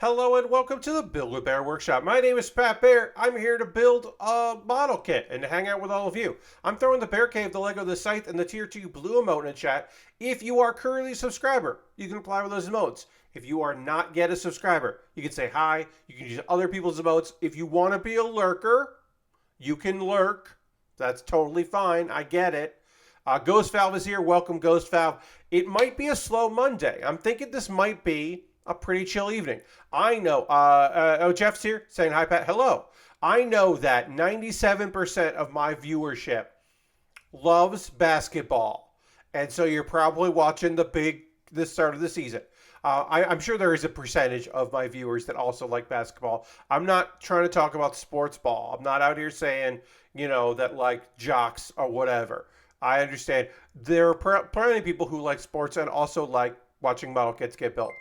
Hello and welcome to the Build with Baer Workshop. My name is Pat Baer. I'm here to build a model kit and to hang out with all of you. I'm throwing the Bear Cave, the Lego, the Scythe, and the Tier 2 Blue emote in the chat. If you are currently a subscriber, you can apply with those emotes. If you are not yet a subscriber, you can say hi. You can use other people's emotes. If you want to be a lurker, you can lurk. That's totally fine. I get it. Ghost Valve is here. Welcome, Ghost Valve. It might be a slow Monday. I'm thinking this might be a pretty chill evening. I know. Jeff's here saying hi, Pat. Hello. I know that 97% of my viewership loves basketball, and so you're probably watching the start of the season. I'm sure there is a percentage of my viewers that also like basketball. I'm not trying to talk about sports ball. I'm not out here saying that like jocks or whatever. I understand there are plenty of people who like sports and also like watching model kits get built.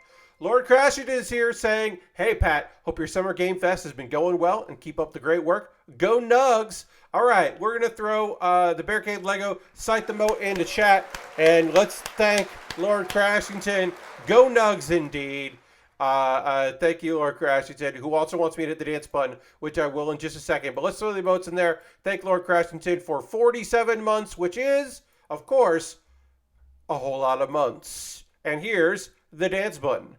Lord Crashit is here saying, hey, Pat, hope your summer game fest has been going well and keep up the great work. Go Nugs. All right, we're going to throw the Bear Cave Lego Scythe emote into chat, and let's thank Lord Crashington. Go Nugs, indeed. Thank you, Lord Crashington, who also wants me to hit the dance button, which I will in just a second. But let's throw the emotes in there. Thank Lord Crashington for 47 months, which is, of course, a whole lot of months. And here's the dance button.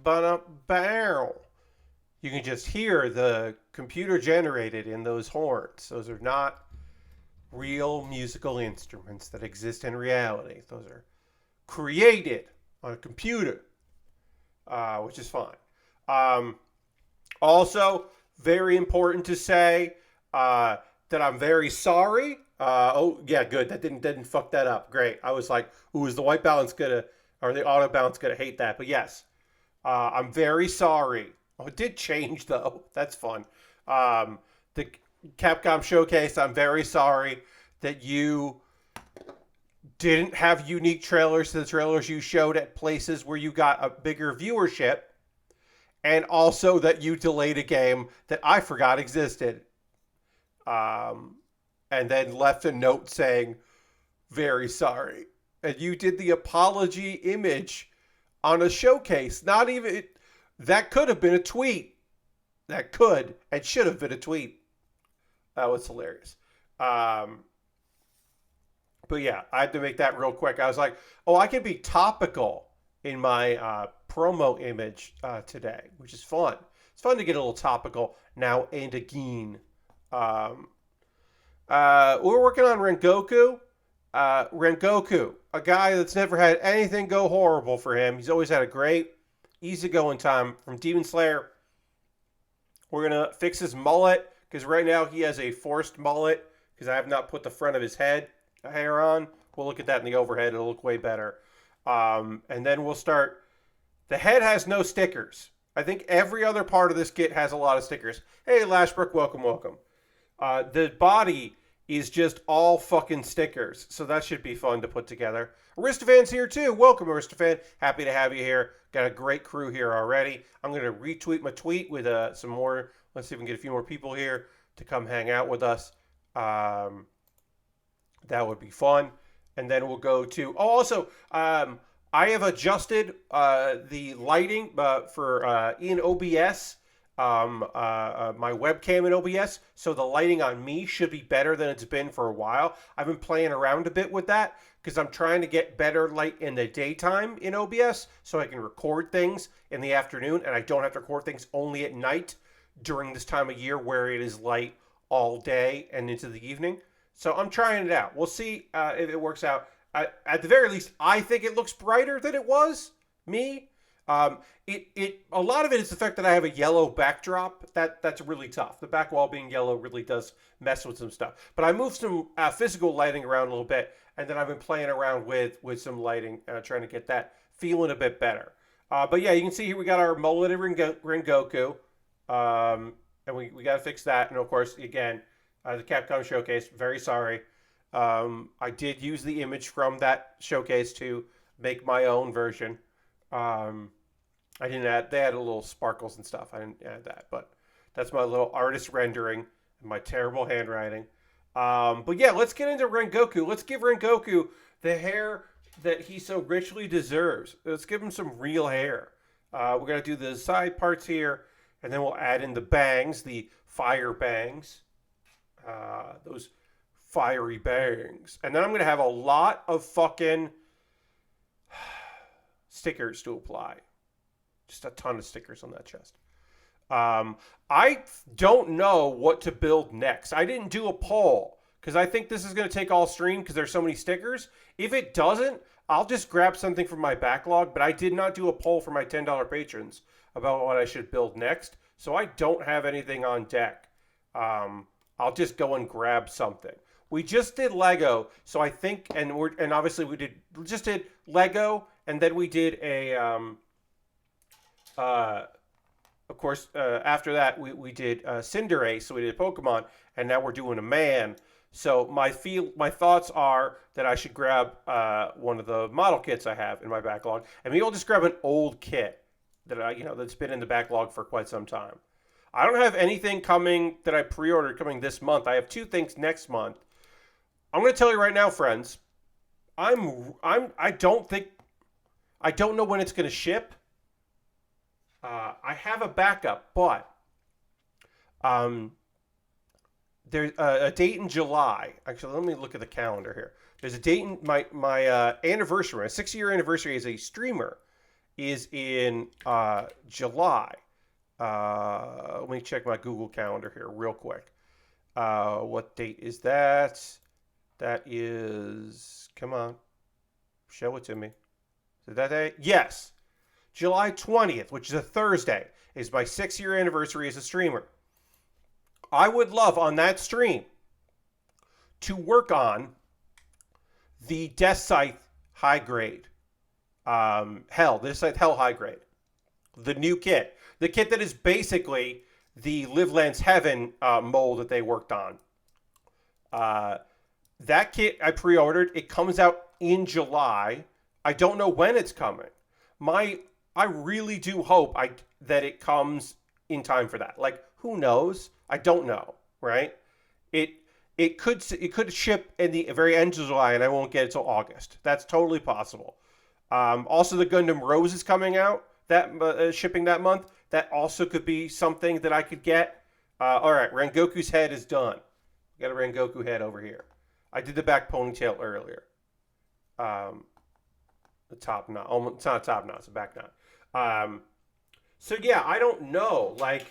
Bow, bow. You can just hear the computer generated in those horns. Those are not real musical instruments that exist in reality. Those are created on a computer, which is fine. Also, very important to say that I'm very sorry. Oh, yeah, good. That didn't fuck that up. Great. I was like, ooh, is the white balance gonna, or the auto balance gonna hate that? But yes, I'm very sorry. Oh, it did change though. That's fun. The Capcom Showcase, I'm very sorry that you didn't have unique trailers to the trailers you showed at places where you got a bigger viewership, and also that you delayed a game that I forgot existed. And then left a note saying, very sorry. And you did the apology image on a showcase. Not even, that could have been a tweet. That could and should have been a tweet. That was hilarious. But yeah, I had to make that real quick. I was like, oh, I can be topical in my promo image today, which is fun. It's fun to get a little topical now and again. We're working on Rengoku. Rengoku, a guy that's never had anything go horrible for him. He's always had a great, easygoing time from Demon Slayer. We're going to fix his mullet, because right now he has a forced mullet, because I have not put the front of his head hair on. We'll look at that in the overhead. It'll look way better. And then we'll start. The head has no stickers. I think every other part of this kit has a lot of stickers. Hey, Lashbrook, welcome. The body is just all fucking stickers, so that should be fun to put together. Aristofan's here too. Welcome, Aristofan. Happy to have you here. Got a great crew here already. I'm going to retweet my tweet with some more. Let's see if we can get a few more people here to come hang out with us. That would be fun. And then we'll go to... Oh, also, I have adjusted the lighting for in OBS. My webcam in OBS, so the lighting on me should be better than it's been for a while. I've been playing around a bit with that because I'm trying to get better light in the daytime in OBS so I can record things in the afternoon and I don't have to record things only at night during this time of year where it is light all day and into the evening. So I'm trying it out. We'll see if it works out. At the very least, I think it looks brighter than it was. Me. A lot of it is the fact that I have a yellow backdrop. That's really tough. The back wall being yellow really does mess with some stuff. But I moved some physical lighting around a little bit, and then I've been playing around with some lighting, trying to get that feeling a bit better. But yeah, you can see here we got our mulleted Rengoku, and we got to fix that. And of course, again, the Capcom Showcase. Very sorry. I did use the image from that showcase to make my own version. I didn't add. They added little sparkles and stuff. I didn't add that, but that's my little artist rendering and my terrible handwriting. But yeah, let's get into Rengoku. Let's give Rengoku the hair that he so richly deserves. Let's give him some real hair. We're gonna do the side parts here, and then we'll add in the bangs, the fire bangs, those fiery bangs, and then I'm gonna have a lot of fucking stickers to apply. Just a ton of stickers on that chest. I don't know what to build next. I didn't do a poll because I think this is going to take all stream because there's so many stickers. If it doesn't, I'll just grab something from my backlog, but I did not do a poll for my $10 patrons about what I should build next. So I don't have anything on deck. I'll just go and grab something. We just did Lego, so I think, and obviously we just did Lego, and then we did a, of course, after that we did Cinderace, so we did Pokemon, and now we're doing a man. So my thoughts are that I should grab one of the model kits I have in my backlog, and maybe I'll just grab an old kit that that's been in the backlog for quite some time. I don't have anything coming that I pre-ordered coming this month. I have 2 things next month. I'm going to tell you right now, friends. I don't know when it's going to ship. I have a backup, but there's a date in July. Actually, let me look at the calendar here. There's a date in my anniversary. My 6-year anniversary as a streamer is in July. Let me check my Google Calendar here real quick. What date is that? That is, come on, show it to me. Is that day? Yes. July 20th, which is a Thursday, is my 6-year anniversary as a streamer. I would love on that stream to work on the Death Scythe high grade. Death Scythe Hell high grade. The new kit. The kit that is basically the Live Lands Heaven mold that they worked on. That kit I pre-ordered. It comes out in July. I don't know when it's coming. I really do hope that it comes in time for that. Like, who knows? I don't know, right? It could ship in the very end of July, and I won't get it till August. That's totally possible. Also, the Gundam Rose is coming out shipping that month. That also could be something that I could get. All right, Rengoku's head is done. We got a Rengoku head over here. I did the back ponytail earlier. The top knot. It's not a top knot. It's a back knot. So yeah, I don't know. Like,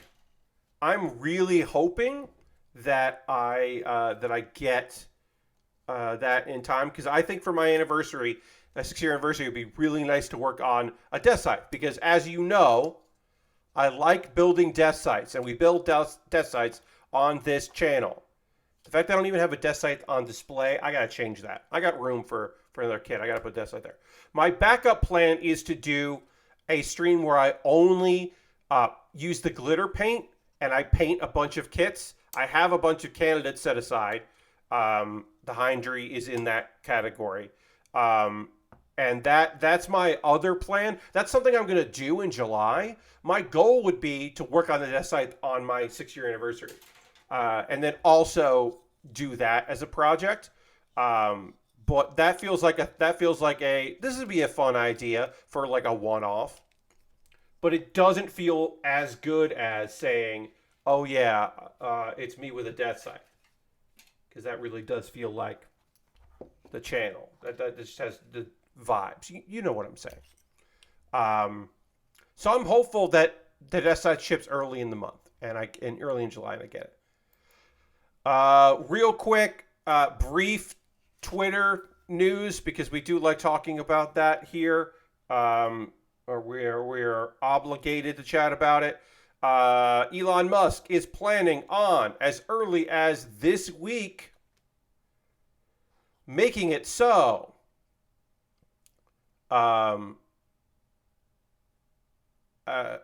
I'm really hoping that I get that in time, because I think for my anniversary, a 6-year anniversary, would be really nice to work on a Death Scythe, because as you know, I like building Death Scythes, and we build Death Scythes on this channel. The fact that I don't even have a Death Scythe on display, I gotta change that. I got room for another kit. I gotta put Death Scythe there. My backup plan is to do a stream where I only use the glitter paint and I paint a bunch of kits. I have a bunch of candidates set aside. The Hindry is in that category. And that's my other plan. That's something I'm going to do in July. My goal would be to work on the Death Scythe on my 6-year anniversary. And then also do that as a project. But that feels like this would be a fun idea for like a one-off. But it doesn't feel as good as saying, oh yeah, it's me with a Death Scythe. Because that really does feel like the channel. That just has the vibes. You know what I'm saying. So I'm hopeful that the Death Scythe ships early in the month. And early in July, and I get it. Real quick, brief Twitter news, because we do like talking about that here. Or we're obligated to chat about it. Elon Musk is planning on, as early as this week, making it so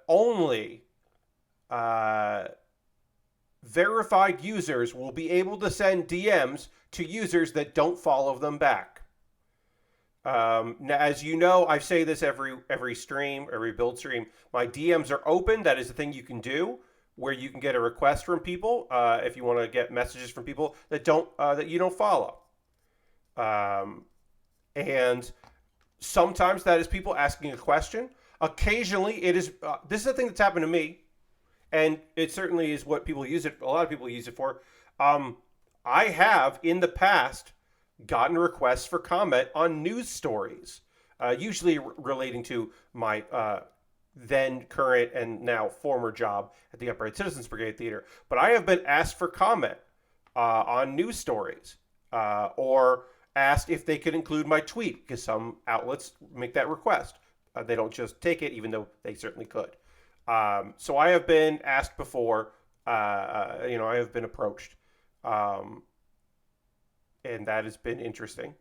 only verified users will be able to send DMs to users that don't follow them back. Now, as you know, I say this every stream, every build stream. My DMs are open. That is the thing you can do, where you can get a request from people if you want to get messages from people that you don't follow. And sometimes that is people asking a question. Occasionally, it is. This is a thing that's happened to me, and it certainly is what people use it. A lot of people use it for. I have in the past gotten requests for comment on news stories, usually relating to my then current and now former job at the Upright Citizens Brigade Theater. But I have been asked for comment on news stories, or asked if they could include my tweet, because some outlets make that request. They don't just take it, even though they certainly could. So I have been asked before. I have been approached. And that has been interesting,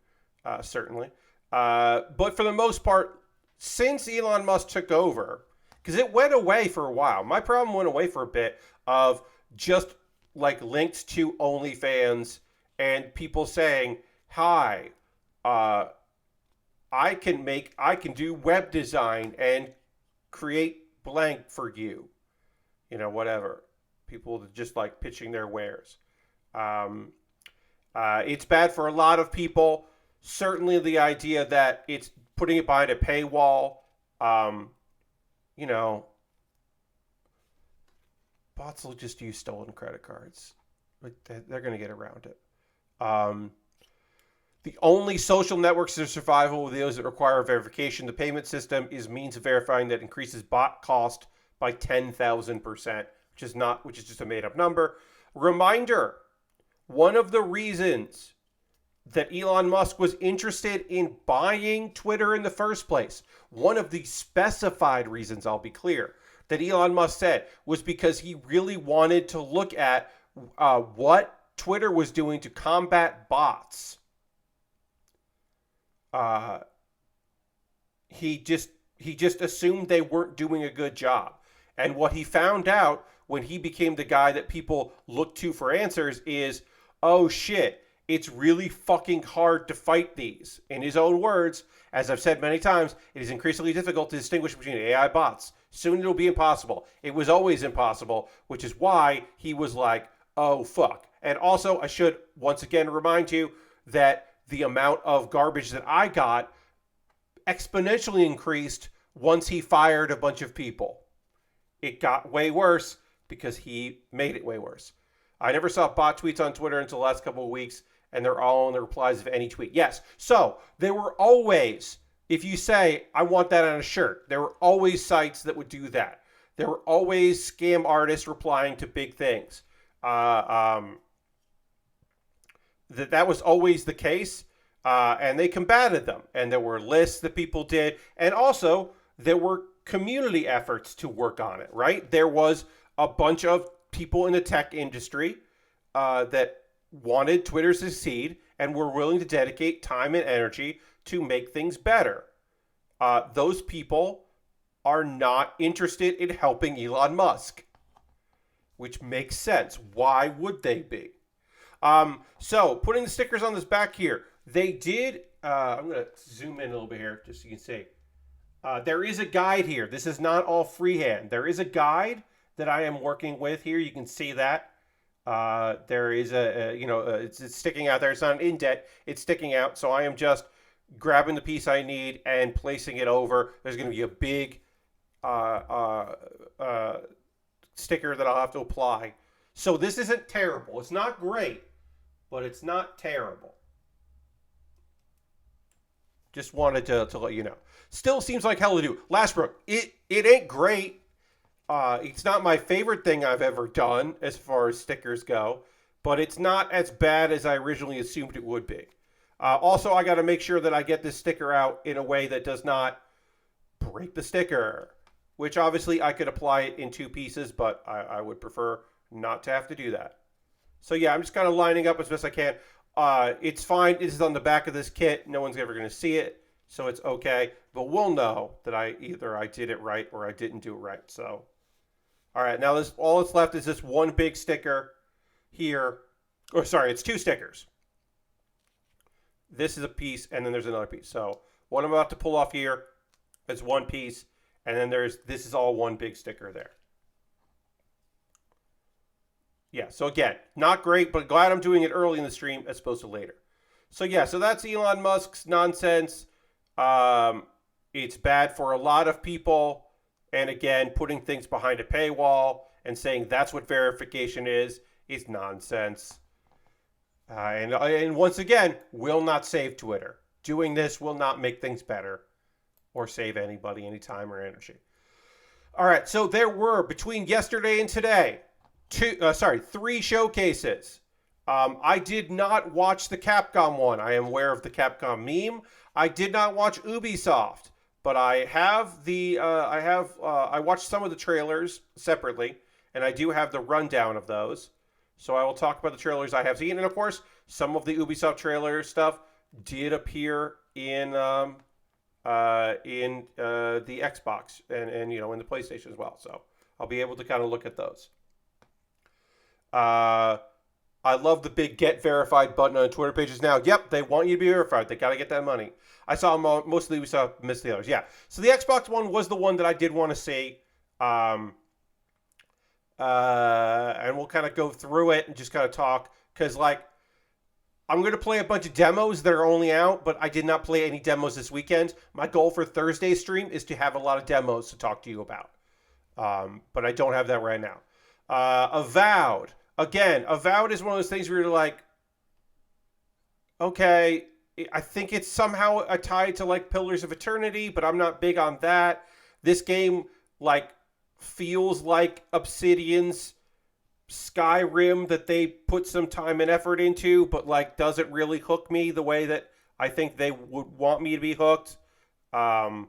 certainly. But for the most part, since Elon Musk took over, because it went away for a while. My problem went away for a bit of just like links to OnlyFans and people saying, "Hi, I can do web design and create blank for you," whatever. People just like pitching their wares. It's bad for a lot of people. Certainly the idea that it's putting it behind a paywall. Bots will just use stolen credit cards. They're going to get around it. The only social networks that are survivable are those that require verification. The payment system is means of verifying that increases bot cost by 10,000%, which is just a made-up number. Reminder, one of the reasons that Elon Musk was interested in buying Twitter in the first place, one of the specified reasons, I'll be clear, that Elon Musk said was because he really wanted to look at what Twitter was doing to combat bots. He just assumed they weren't doing a good job. And what he found out when he became the guy that people look to for answers is, oh shit, it's really fucking hard to fight these. In his own words, as I've said many times, it is increasingly difficult to distinguish between AI bots. Soon it'll be impossible. It was always impossible, which is why he was like, oh fuck. And also, I should once again remind you that the amount of garbage that I got exponentially increased once he fired a bunch of people. It got way worse because he made it way worse. I never saw bot tweets on Twitter until the last couple of weeks, and they're all in the replies of any tweet. Yes, so there were always, if you say, I want that on a shirt, there were always sites that would do that. There were always scam artists replying to big things. That was always the case, and they combated them. And there were lists that people did, and also there were community efforts to work on it, right? There was a bunch of people in the tech industry that wanted Twitter to succeed and were willing to dedicate time and energy to make things better. Those people are not interested in helping Elon Musk, which makes sense. Why would they be? So putting the stickers on this back here, they did, I'm going to zoom in a little bit here just so you can see. There is a guide here. This is not all freehand. There is a guide that I am working with here. You can see that. There is it's sticking out there. It's not an indent. It's sticking out. So I am just grabbing the piece I need and placing it over. There's going to be a big sticker that I'll have to apply. So this isn't terrible. It's not great, but it's not terrible. Just wanted to let you know. Still seems like hell to do. Lashbrook, it ain't great. It's not my favorite thing I've ever done as far as stickers go, but it's not as bad as I originally assumed it would be. Also, I got to make sure that I get this sticker out in a way that does not break the sticker, which obviously I could apply it in two pieces, but I would prefer not to have to do that. So yeah, I'm just kind of lining up as best I can. It's fine. This is on the back of this kit. No one's ever going to see it, so it's okay. But we'll know that either I did it right or I didn't do it right. So, all right, now all that's left is this one big sticker here. Or sorry, it's two stickers. This is a piece, and then there's another piece. So What I'm about to pull off here is one piece, and then this is all one big sticker there. Yeah, so again, not great, but glad I'm doing it early in the stream as opposed to later. So yeah, so that's Elon Musk's nonsense. It's bad for a lot of people. And again, putting things behind a paywall and saying that's what verification is nonsense. And once again, will not save Twitter. Doing this will not make things better or save anybody any time or energy. All right, so there were, between yesterday and today, 3 showcases. I did not watch the Capcom one. I am aware of the Capcom meme. I did not watch Ubisoft, but I watched some of the trailers separately, and I do have the rundown of those. So I will talk about the trailers I have seen, and of course, some of the Ubisoft trailer stuff did appear in the Xbox and in the PlayStation as well. So I'll be able to kind of look at those. I love the big get verified button on Twitter pages now. Yep, they want you to be verified. They got to get that money. I saw mostly we saw missed the others. Yeah. So the Xbox one was the one that I did want to see. And we'll kind of go through it and just kind of talk. Because, I'm going to play a bunch of demos that are only out, but I did not play any demos this weekend. My goal for Thursday's stream is to have a lot of demos to talk to you about. But I don't have that right now. Avowed. Again, Avowed is one of those things where you're like, okay, I think it's somehow tied to Pillars of Eternity, but I'm not big on that. This game feels like Obsidian's Skyrim that they put some time and effort into, but doesn't really hook me the way that I think they would want me to be hooked. All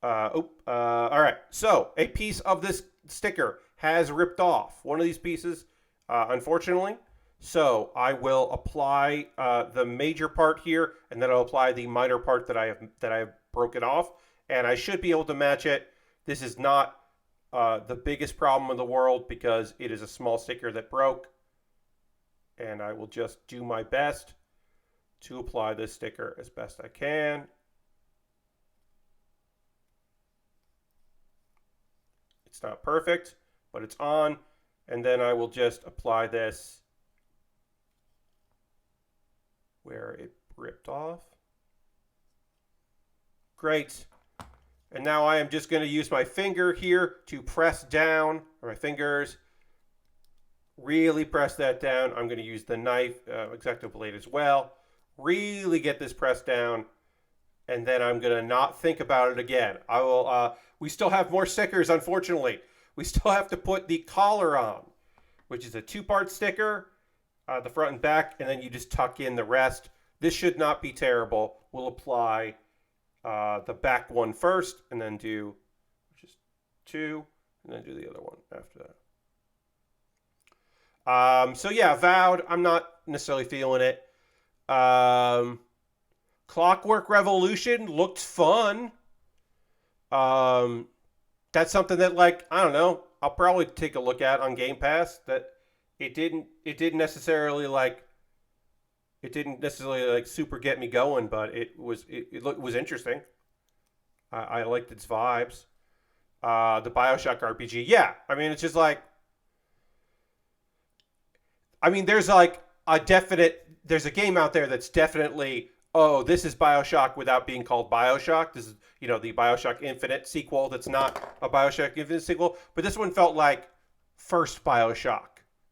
right. So a piece of this sticker has ripped off. One of these pieces, unfortunately. So I will apply the major part here, and then I'll apply the minor part that I have broken off, and I should be able to match it. This is not the biggest problem in the world because it is a small sticker that broke, and I will just do my best to apply this sticker as best I can. It's not perfect, but it's on, and then I will just apply this where it ripped off. Great. And now I am just going to use my finger here to press down, or my fingers, really press that down. I'm going to use the knife, X-Acto blade as well. Really get this pressed down, and then I'm going to not think about it again. I will. We still have more stickers, unfortunately. We still have to put the collar on, which is a 2-part sticker, the front and back, and then you just tuck in the rest. This should not be terrible. We'll apply the back one first, and then do just 2, and then do the other one after that. So yeah, Vowed, I'm not necessarily feeling it. Clockwork Revolution looked fun. That's something that I don't know, I'll probably take a look at on Game Pass. That it didn't necessarily super get me going, but it was interesting. I liked its vibes. The BioShock RPG, yeah. I mean, it's just there's a game out there that's definitely, oh, this is BioShock without being called BioShock. This is, the BioShock Infinite sequel that's not a BioShock Infinite sequel. But this one felt like first BioShock,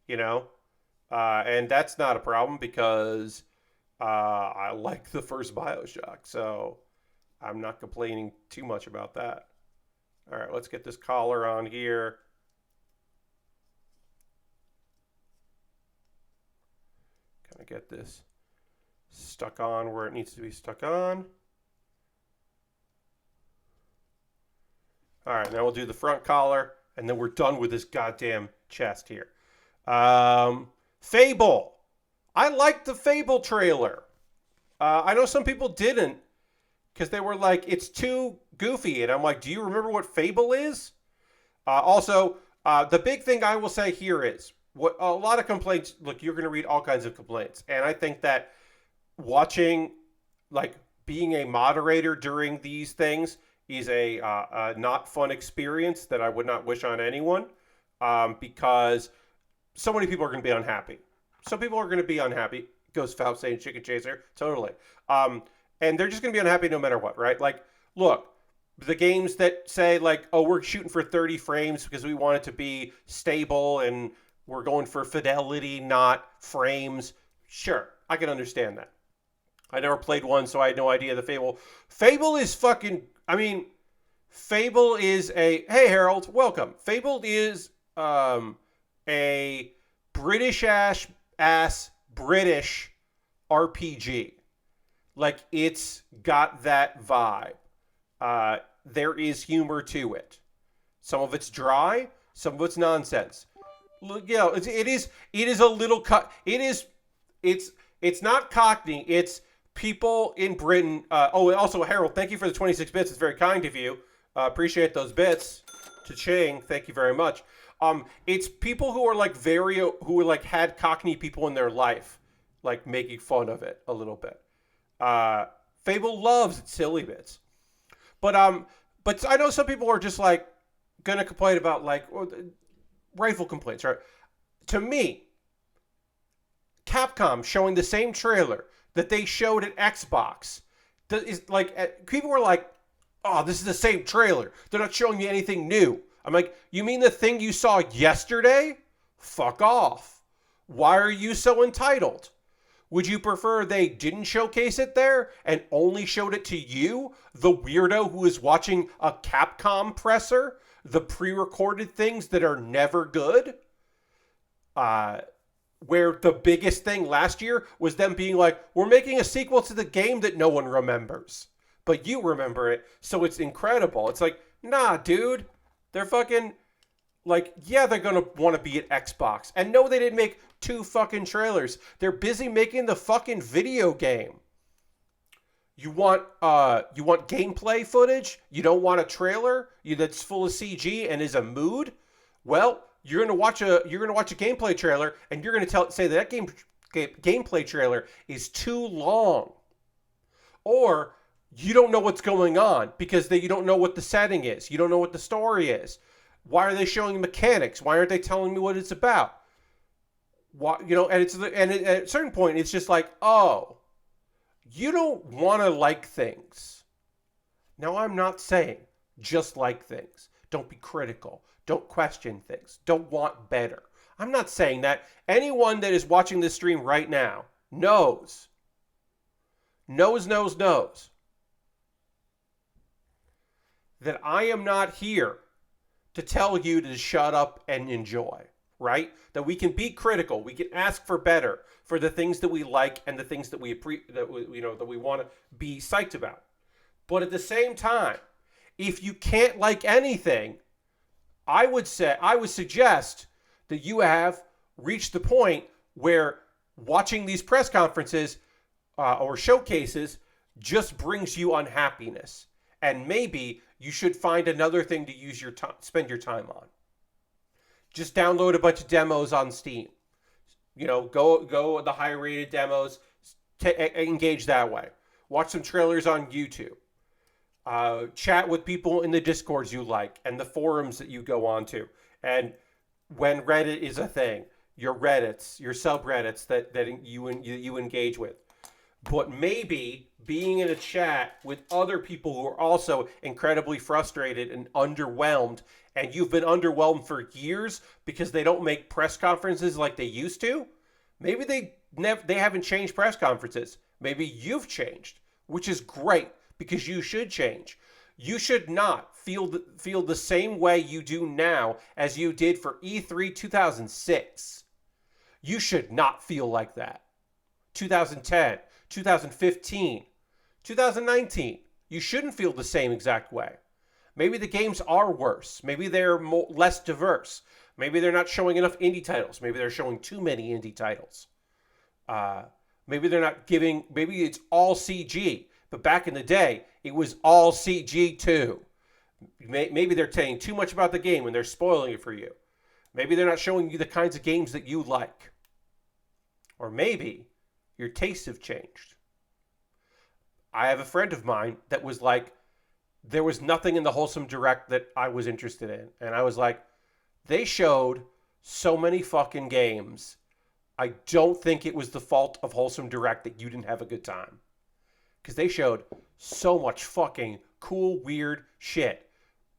and that's not a problem because I like the first BioShock. So I'm not complaining too much about that. All right, let's get this collar on here. Kind of get this stuck on where it needs to be stuck on. All right, now we'll do the front collar, and then we're done with this goddamn chest here. Fable. I liked the Fable trailer. I know some people didn't because they were like, it's too goofy. And I'm like, do you remember what Fable is? Also, the big thing I will say here is, what a lot of complaints, look, you're going to read all kinds of complaints. And I think that watching being a moderator during these things is a not fun experience that I would not wish on anyone, because so many people are going to be unhappy. Some people are going to be unhappy. Goes Faust saying Chicken Chaser. Totally. And they're just going to be unhappy no matter what, right? Like, look, the games that say, like, oh, we're shooting for 30 frames because we want it to be stable and we're going for fidelity, not frames. Sure, I can understand that. I never played one, so I had no idea the Fable. Fable is fucking... I mean, Fable is a... Hey, Harold, welcome. Fable is a British-ass British RPG. Like, it's got that vibe. There is humor to it. Some of it's dry, some of it's nonsense. Look, you know, it is a little it's not Cockney. It's people in Britain. Also, Harold, thank you for the 26 bits. It's very kind of you. Appreciate those bits. Cha-ching. Thank you very much. It's people who are like had Cockney people in their life, like making fun of it a little bit. Fable loves its silly bits. But I know some people are just like gonna complain about like rifle complaints, right? To me, Capcom showing the same trailer that they showed at Xbox is like people were like, "Oh, this is the same trailer. They're not showing me anything new." I'm like, "You mean the thing you saw yesterday? Fuck off. Why are you so entitled? Would you prefer they didn't showcase it there and only showed it to you, the weirdo who is watching a Capcom presser, the pre-recorded things that are never good? Where the biggest thing last year was them being like, we're making a sequel to the game that no one remembers, but you remember it, so it's incredible. It's like, nah, dude. They're fucking... Like, yeah, they're going to want to be at Xbox. And no, they didn't make 2 fucking trailers. They're busy making the fucking video game. You want gameplay footage? You don't want a trailer that's full of CG and is a mood? Well, you're gonna watch a gameplay trailer and you're gonna say that gameplay trailer is too long, or you don't know what's going on because you don't know what the setting is. You don't know what the story is. Why are they showing mechanics? Why aren't they telling me what it's about? Why, and at a certain point, it's just like, oh, you don't want to like things. Now, I'm not saying just like things. Don't be critical. Don't question things. Don't want better. I'm not saying that. Anyone that is watching this stream right now knows that I am not here to tell you to shut up and enjoy, right? That we can be critical, we can ask for better for the things that we like and the things that we want to be psyched about. But at the same time, if you can't like anything, I would suggest that you have reached the point where watching these press conferences or showcases just brings you unhappiness. And maybe you should find another thing to spend your time on. Just download a bunch of demos on Steam. Go the high rated demos, engage that way. Watch some trailers on YouTube. Chat with people in the Discords you like and the forums that you go on to. And when Reddit is a thing, your Reddits, your subreddits that you engage with. But maybe being in a chat with other people who are also incredibly frustrated and underwhelmed, and you've been underwhelmed for years because they don't make press conferences like they used to. Maybe they haven't changed press conferences. Maybe you've changed, which is great because you should change. You should not feel the same way you do now as you did for E3 2006. You should not feel like that. 2010, 2015, 2019. You shouldn't feel the same exact way. Maybe the games are worse. Maybe they're less diverse. Maybe they're not showing enough indie titles. Maybe they're showing too many indie titles. Maybe they're not giving... Maybe it's all CG. But back in the day, it was all CG too. Maybe they're saying too much about the game and they're spoiling it for you. Maybe they're not showing you the kinds of games that you like. Or maybe your tastes have changed. I have a friend of mine that was like, there was nothing in the Wholesome Direct that I was interested in. And I was like, they showed so many fucking games. I don't think it was the fault of Wholesome Direct that you didn't have a good time. Because they showed so much fucking cool, weird shit.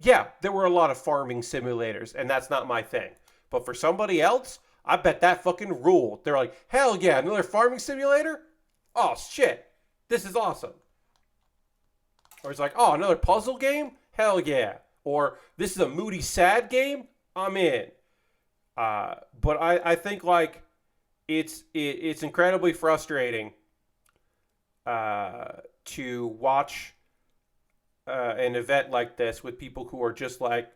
Yeah, there were a lot of farming simulators, and that's not my thing. But for somebody else, I bet that fucking ruled. They're like, hell yeah, another farming simulator? Oh, shit. This is awesome. Or it's like, oh, another puzzle game? Hell yeah. Or this is a moody, sad game? I'm in. But I think, like, it's incredibly frustrating to watch an event like this with people who are just like,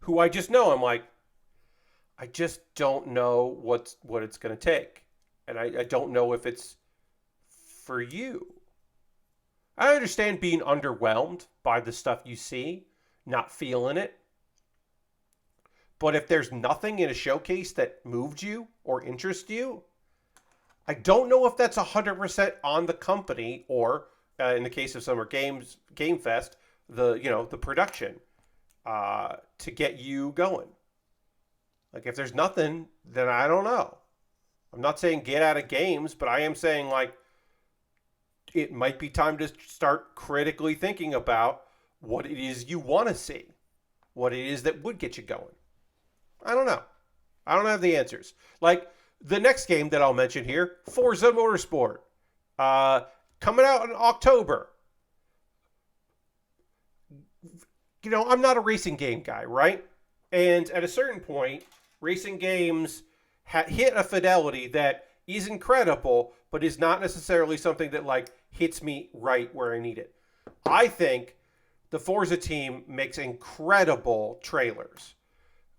who I just know. I'm like, I just don't know what it's going to take. And I don't know if it's for you. I understand being underwhelmed by the stuff you see, not feeling it. But if there's nothing in a showcase that moved you or interests you, I don't know if that's 100% on the company or, in the case of Summer Games Game Fest, the production to get you going. Like, if there's nothing, then I don't know. I'm not saying get out of games, but I am saying, like, it might be time to start critically thinking about what it is you want to see, what it is that would get you going. I don't know. I don't have the answers. Like, the next game that I'll mention here, Forza Motorsport, coming out in October. You know, I'm not a racing game guy, right? And at a certain point, racing games hit a fidelity that is incredible, but is not necessarily something that, like, hits me right where I need it. I think the Forza team makes incredible trailers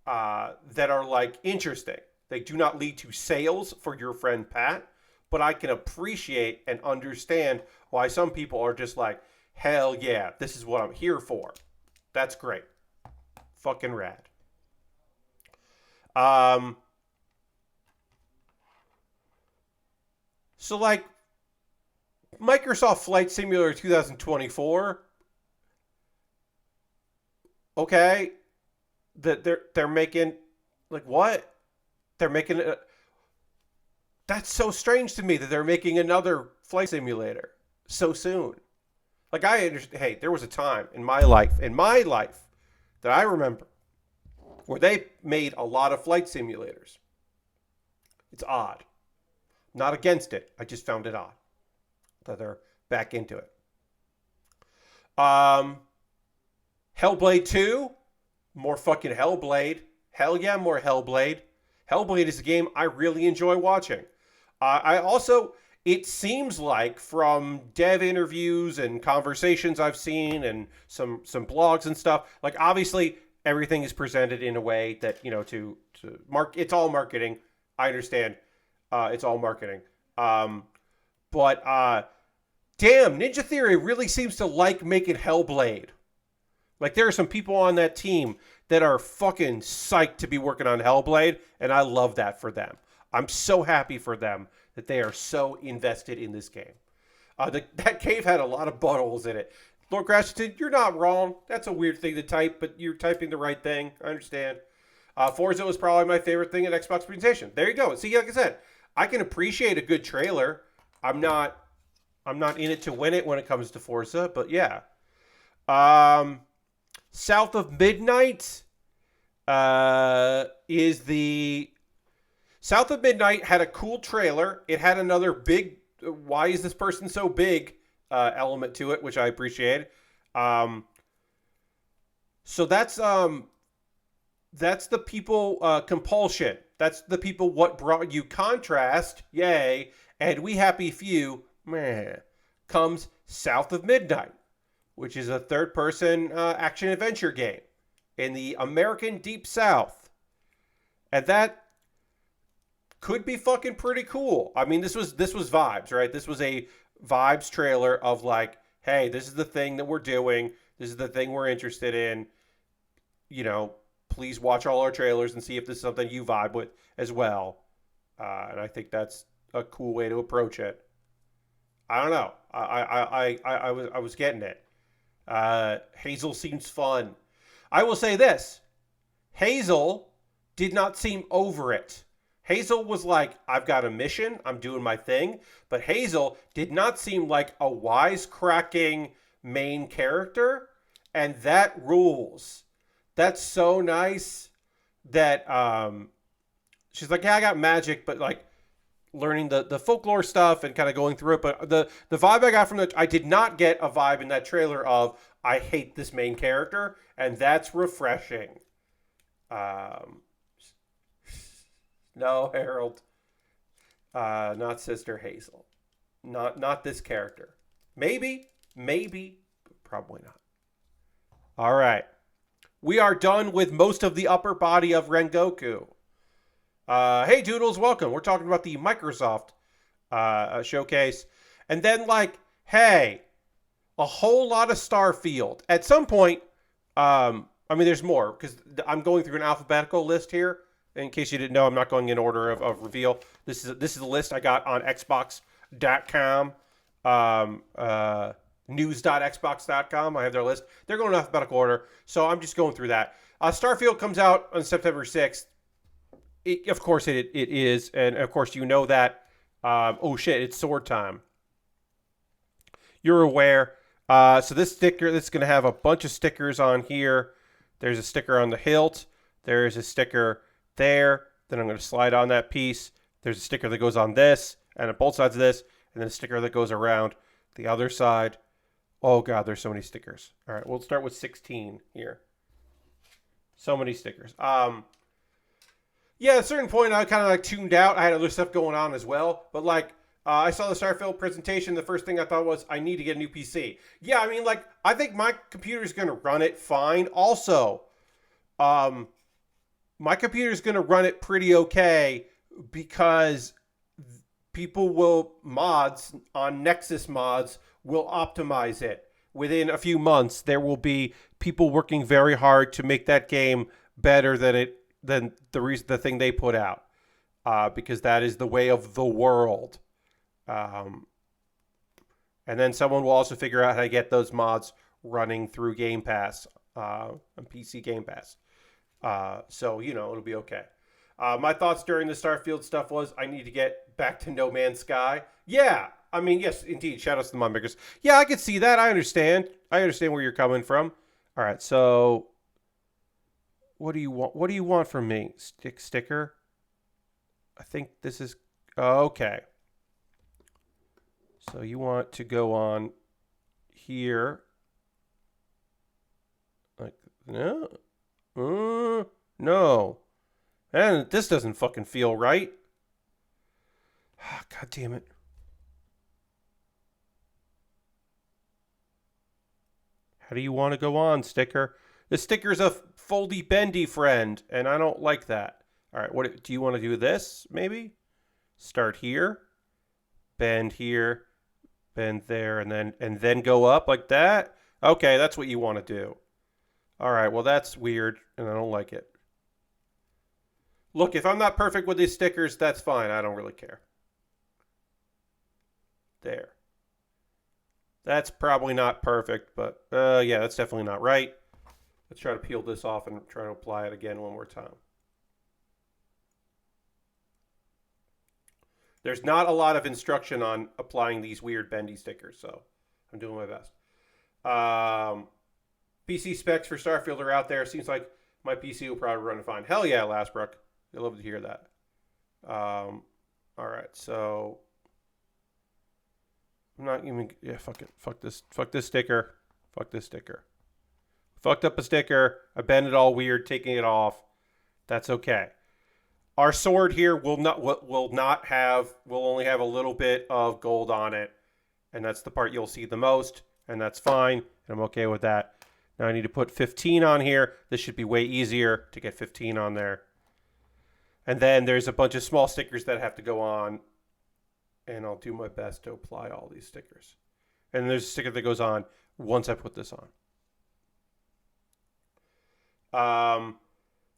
that are, like, interesting. They do not lead to sales for your friend Pat, but I can appreciate and understand why some people are just like, hell yeah, this is what I'm here for. That's great. Fucking rad. So, like, Microsoft Flight Simulator 2024, okay, that they're making, like, what? They're making it. That's so strange to me that they're making another flight simulator so soon. Like, I understand. Hey, there was a time in my life that I remember where they made a lot of flight simulators. It's odd. Not against it. I just found it odd that they're back into it. Hellblade 2, more fucking Hellblade. Hell yeah, more Hellblade. Hellblade is a game I really enjoy watching. I also, it seems like from dev interviews and conversations I've seen and some blogs and stuff, like, obviously everything is presented in a way that, you know, to it's all marketing. I understand. It's all marketing. But damn, Ninja Theory really seems to like making Hellblade. Like, there are some people on that team that are fucking psyched to be working on Hellblade, and I love that for them. I'm so happy for them that they are so invested in this game. That cave had a lot of buttholes in it. Lord Grashington, you're not wrong. That's a weird thing to type, but you're typing the right thing. I understand. Forza was probably my favorite thing at Xbox presentation. There you go. See, like I said, I can appreciate a good trailer. I'm not in it to win it when it comes to Forza, but yeah. South of Midnight is the... South of Midnight had a cool trailer. It had another big, why is this person so big element to it, which I appreciated. So that's the people Compulsion. That's the people What Brought You Contrast, yay, and We Happy Few, meh, comes South of Midnight, which is a third-person action-adventure game in the American Deep South. And that could be fucking pretty cool. I mean, this was vibes, right? This was a vibes trailer of, like, hey, this is the thing that we're doing. This is the thing we're interested in. You know, please watch all our trailers and see if this is something you vibe with as well. And I think that's a cool way to approach it. I don't know. I was getting it. Hazel seems fun. I will say this: Hazel did not seem over it. Hazel was like, I've got a mission, I'm doing my thing. But Hazel did not seem like a wisecracking main character. And that rules. That's so nice that she's like, yeah, I got magic, but like learning the folklore stuff and kind of going through it. But the vibe I got from I did not get a vibe in that trailer of, I hate this main character. And that's refreshing. Um, no, Harold. Not Sister Hazel. Not this character. Maybe, but probably not. All right. We are done with most of the upper body of Rengoku. Hey, Doodles, welcome. We're talking about the Microsoft showcase. And then, like, hey, a whole lot of Starfield. At some point, I mean, there's more, because I'm going through an alphabetical list here. In case you didn't know, I'm not going in order of reveal. This is a list I got on Xbox.com, news.xbox.com. I have their list. They're going in alphabetical order, so I'm just going through that. Starfield comes out on September 6th. Of course it is, and of course you know that. Oh shit, it's sword time. You're aware. So this sticker, this is going to have a bunch of stickers on here. There's a sticker on the hilt. There's a sticker there. Then I'm going to slide on that piece. There's a sticker that goes on this, and on both sides of this, and then a sticker that goes around the other side. Oh god, there's so many stickers. All right, we'll start with 16 here. So many stickers. Yeah, at a certain point, I kind of like tuned out. I had other stuff going on as well, but like, I saw the Starfield presentation. The first thing I thought was, I need to get a new PC. Yeah, I mean, like, I think my computer is going to run it fine. Also, my computer is going to run it pretty okay because mods on Nexus mods will optimize it. Within a few months, there will be people working very hard to make that game better than the thing they put out, because that is the way of the world. And then someone will also figure out how to get those mods running through Game Pass, on PC Game Pass. So, it'll be okay. My thoughts during the Starfield stuff was, I need to get back to No Man's Sky. Yeah, I mean, yes, indeed. Shout out to the mod makers. Yeah, I could see that. I understand. I understand where you're coming from. All right, so what do you want? What do you want from me? Sticker? I think this is okay. So you want to go on here. Like, no. No. And this doesn't fucking feel right. God damn it. How do you want to go on, sticker? The sticker's a foldy bendy friend, and I don't like that. All right, what do you want to do? This maybe? Start here, bend here, bend there, and then go up like that. Okay, that's what you want to do. All right, well that's weird, and I don't like it. Look, if I'm not perfect with these stickers, that's fine. I don't really care. There. That's probably not perfect, but yeah, that's definitely not right. Let's try to peel this off and try to apply it again one more time. There's not a lot of instruction on applying these weird bendy stickers, so I'm doing my best. PC specs for Starfield are out there. Seems like my PC will probably run fine. Hell yeah, Lastbrook. You'll love to hear that. All right, so I'm not even. Yeah, fuck it. Fuck this. Fuck this sticker. Fuck this sticker. Fucked up a sticker. I bent it all weird, taking it off. That's okay. Our sword here will only have a little bit of gold on it, and that's the part you'll see the most, and that's fine, and I'm okay with that. Now I need to put 15 on here. This should be way easier to get 15 on there. And then there's a bunch of small stickers that have to go on, and I'll do my best to apply all these stickers. And there's a sticker that goes on once I put this on.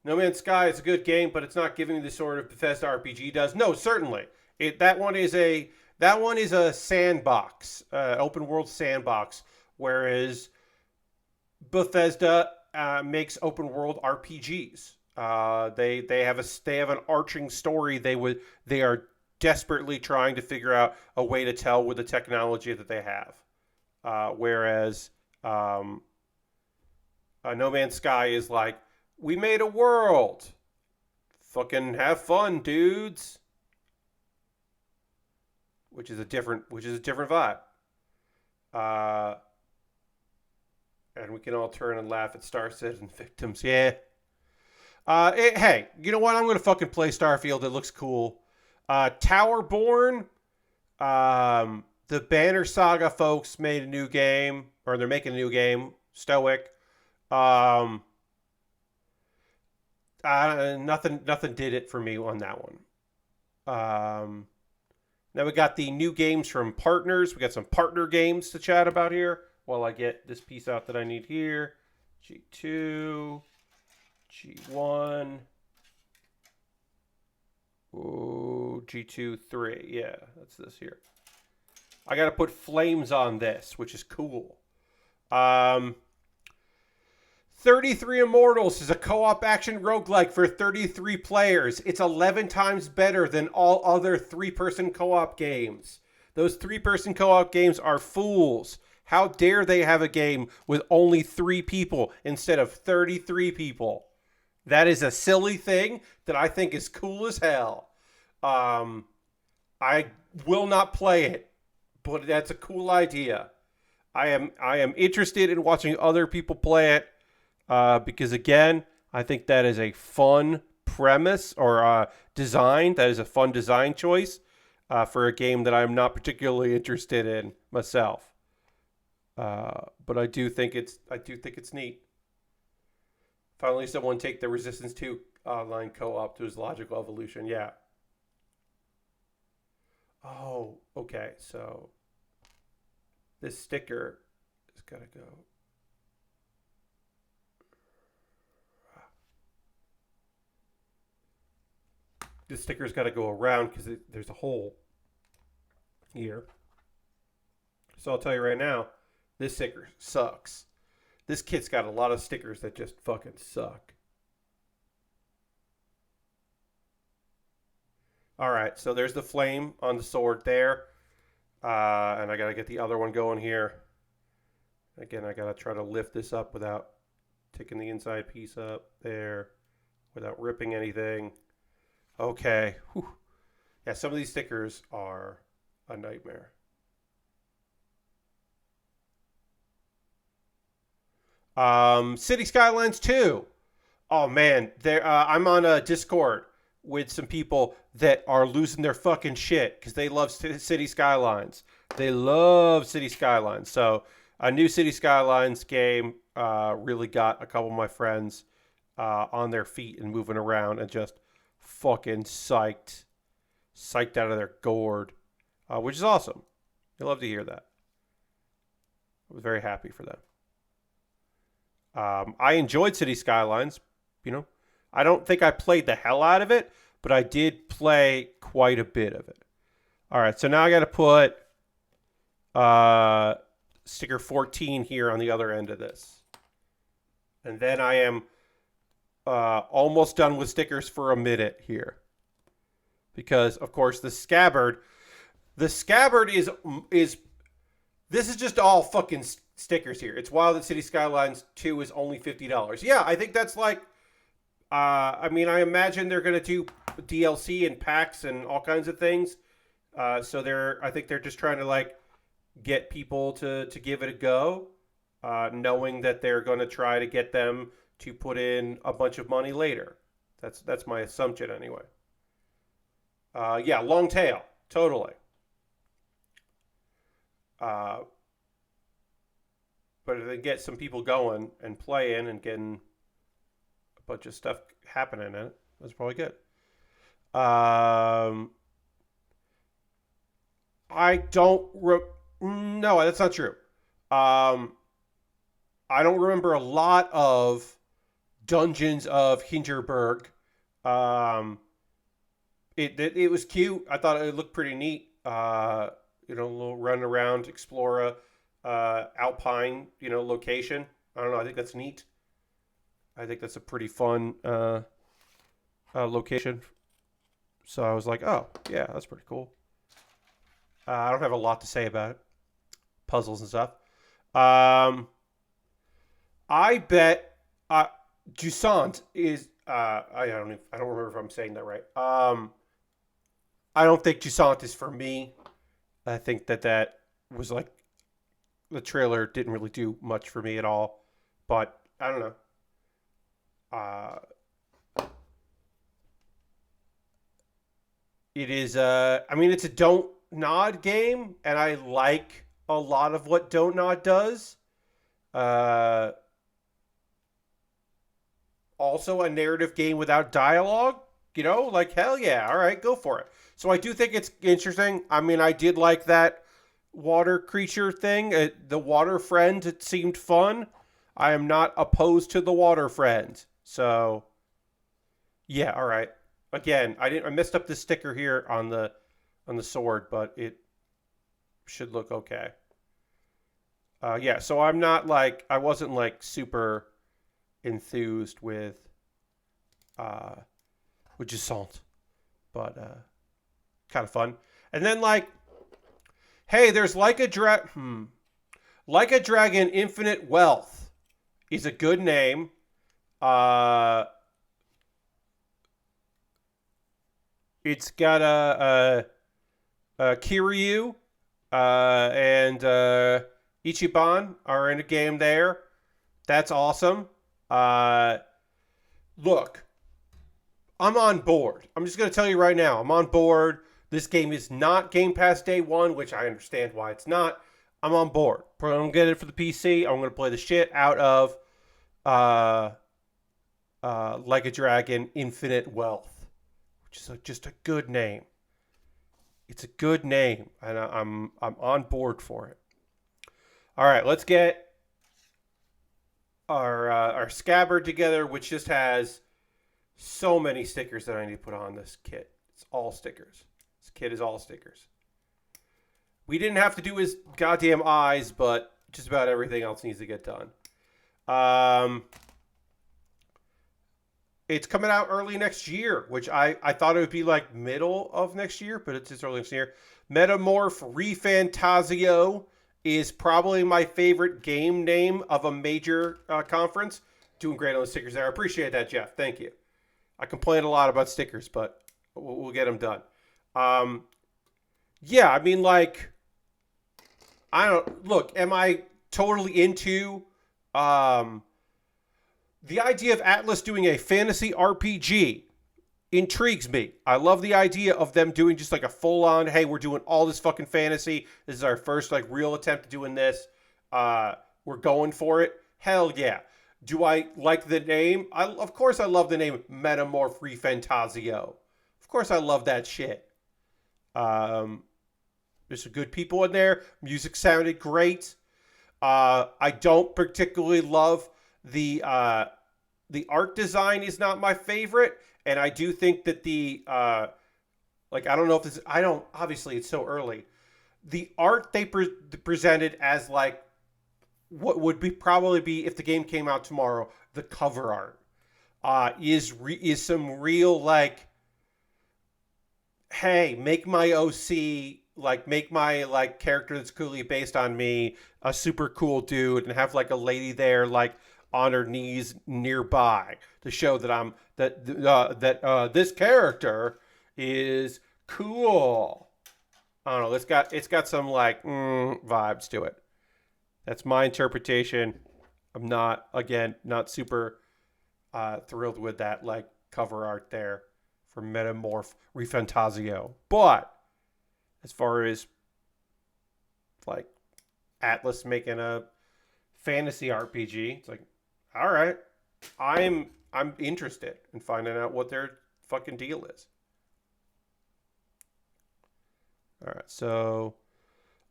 No Man's Sky is a good game, but it's not giving me the sort of Bethesda RPG does. No, certainly. That one is a That one is a sandbox, open world sandbox, whereas Bethesda makes open world RPGs. They have an arching story. They are desperately trying to figure out a way to tell with the technology that they have. Whereas No Man's Sky is like, we made a world. Fucking have fun, dudes. Which is a different vibe. And we can all turn and laugh at Star Citizen victims. Yeah. Hey, you know what? I'm gonna fucking play Starfield. It looks cool. Towerborn. The Banner Saga folks made a new game, or they're making a new game. Stoic. Nothing did it for me on that one. Now we got the new games from partners. We got some partner games to chat about here while I get this piece out that I need here. G2, G1. Ooh, G2, 3. Yeah, that's this here. I got to put flames on this, which is cool. 33 Immortals is a co-op action roguelike for 33 players. It's 11 times better than all other 3-person co-op games. Those 3-person co-op games are fools. How dare they have a game with only 3 people instead of 33 people? That is a silly thing that I think is cool as hell. I will not play it, but that's a cool idea. I am interested in watching other people play it. Because again, I think that is a fun premise or design. That is a fun design choice for a game that I'm not particularly interested in myself. But I do think it's neat. Finally, someone take the Resistance 2 online co-op to its logical evolution. Yeah. Oh, okay. So this sticker has got to go. This sticker's got to go around because there's a hole here. So I'll tell you right now, this sticker sucks. This kit's got a lot of stickers that just fucking suck. All right, so there's the flame on the sword there. And I got to get the other one going here. Again, I got to try to lift this up without taking the inside piece up there, without ripping anything. Okay. Whew. Yeah, some of these stickers are a nightmare. City Skylines 2. Oh man, I'm on a Discord with some people that are losing their fucking shit because they love City Skylines. They love City Skylines. So a new City Skylines game really got a couple of my friends on their feet and moving around and just fucking psyched out of their gourd, which is awesome. I love to hear that. I was very happy for them. I enjoyed City Skylines. You know, I don't think I played the hell out of it, but I did play quite a bit of it. All right, so now I got to put sticker 14 here on the other end of this. And then I am almost done with stickers for a minute here. Because, of course, the scabbard is this is just all fucking stickers here. It's wild that City Skylines 2 is only $50. Yeah, I think that's like, I mean, I imagine they're going to do DLC and packs and all kinds of things. So I think they're just trying to like get people to give it a go, knowing that they're going to try to get them to put in a bunch of money later. That's my assumption anyway. Yeah, long tail, totally. But if they get some people going and playing and getting a bunch of stuff happening in it, that's probably good. I don't... no, that's not true. I don't remember a lot of Dungeons of Hinterberg. It was cute. I thought it looked pretty neat. You know, a little run around, explore a alpine, you know, location. I don't know. I think that's neat. I think that's a pretty fun location. So I was like, oh, yeah, that's pretty cool. I don't have a lot to say about it. Puzzles and stuff. Um, I bet Jusant is. I don't remember if I'm saying that right. I don't think Jusant is for me. I think that was like the trailer didn't really do much for me at all. But I don't know. Uh, it is. I mean, it's a don't nod game, and I like a lot of what don't nod does. Uh, Also, a narrative game without dialogue. You know, like hell yeah, all right, go for it. So I do think it's interesting. I mean, I did like that water creature thing. The water friend, it seemed fun. I am not opposed to the water friend. So yeah, all right. Again, I messed up the sticker here on the sword, but it should look okay. Yeah, so I'm not like I wasn't like super enthused uh with Jusant, but kind of fun. And then like, hey, there's like a dragon, infinite wealth is a good name. Uh, it's got a Kiryu and Ichiban are in a game there. That's awesome. Uh, Look, I'm on board. I'm just going to tell you right now, I'm on board. This game is not Game Pass Day 1, which I understand why it's not. I'm on board. I'm going to get it for the PC. I'm going to play the shit out of uh, Like a Dragon Infinite Wealth, which is just a good name. It's a good name, and I'm on board for it. All right, let's get our scabbard together, which just has so many stickers that I need to put on this kit. It's all stickers. This kit is all stickers. We didn't have to do his goddamn eyes, but just about everything else needs to get done. It's coming out early next year, which I thought it would be like middle of next year, but it's just early next year. Metamorph Refantasio is probably my favorite game name of a major conference. Doing great on the stickers there. I appreciate that, Jeff. Thank you. I complain a lot about stickers, but we'll get them done. Yeah, I mean, like, I don't look. Am I totally into the idea of Atlas doing a fantasy RPG? Intrigues me. I love the idea of them doing just like a full-on, hey, we're doing all this fucking fantasy. This is our first like real attempt at doing this. We're going for it. Hell yeah. Do I like the name? Of course I love the name Metamorph Refantasio. Of course I love that shit. There's some good people in there. Music sounded great. I don't particularly love the art design is not my favorite. And I do think that like, I don't know if this, I don't, obviously it's so early. The art they presented as like, what would probably be if the game came out tomorrow, the cover art, is some real like, hey, make my OC, like make my like character that's clearly based on me, a super cool dude, and have like a lady there like on her knees nearby to show that this character is cool. I don't know. It's got some like vibes to it. That's my interpretation. I'm not super thrilled with that like cover art there for Metamorph Refantasio. But as far as like Atlas making a fantasy RPG, it's like, all right, I'm interested in finding out what their fucking deal is. All right, so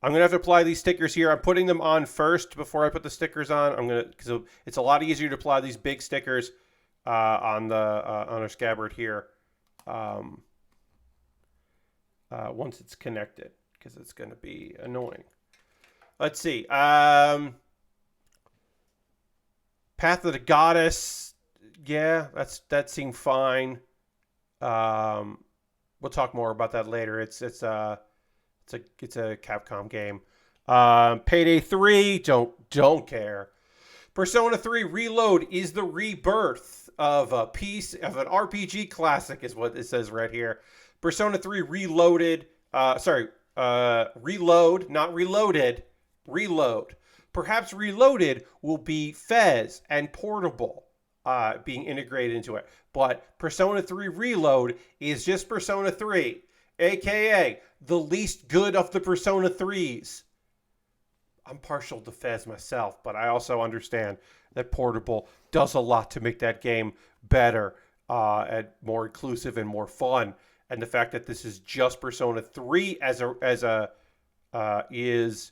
I'm gonna have to apply these stickers here. I'm putting them on first before I put the stickers on. Because it's a lot easier to apply these big stickers on our scabbard here once it's connected. because it's going to be annoying. Let's see. Path of the Goddess. Yeah, that seemed fine. We'll talk more about that later. It's a Capcom game. Payday 3. Don't care. Persona 3 Reload is the rebirth of an RPG classic, is what it says right here. Persona 3 Reloaded. Reload, not Reloaded. Reload. Perhaps Reloaded will be Fez and Portable being integrated into it. But Persona 3 Reload is just Persona 3, a.k.a. the least good of the Persona 3s. I'm partial to Fez myself, but I also understand that Portable does a lot to make that game better and more inclusive and more fun. And the fact that this is just Persona 3 is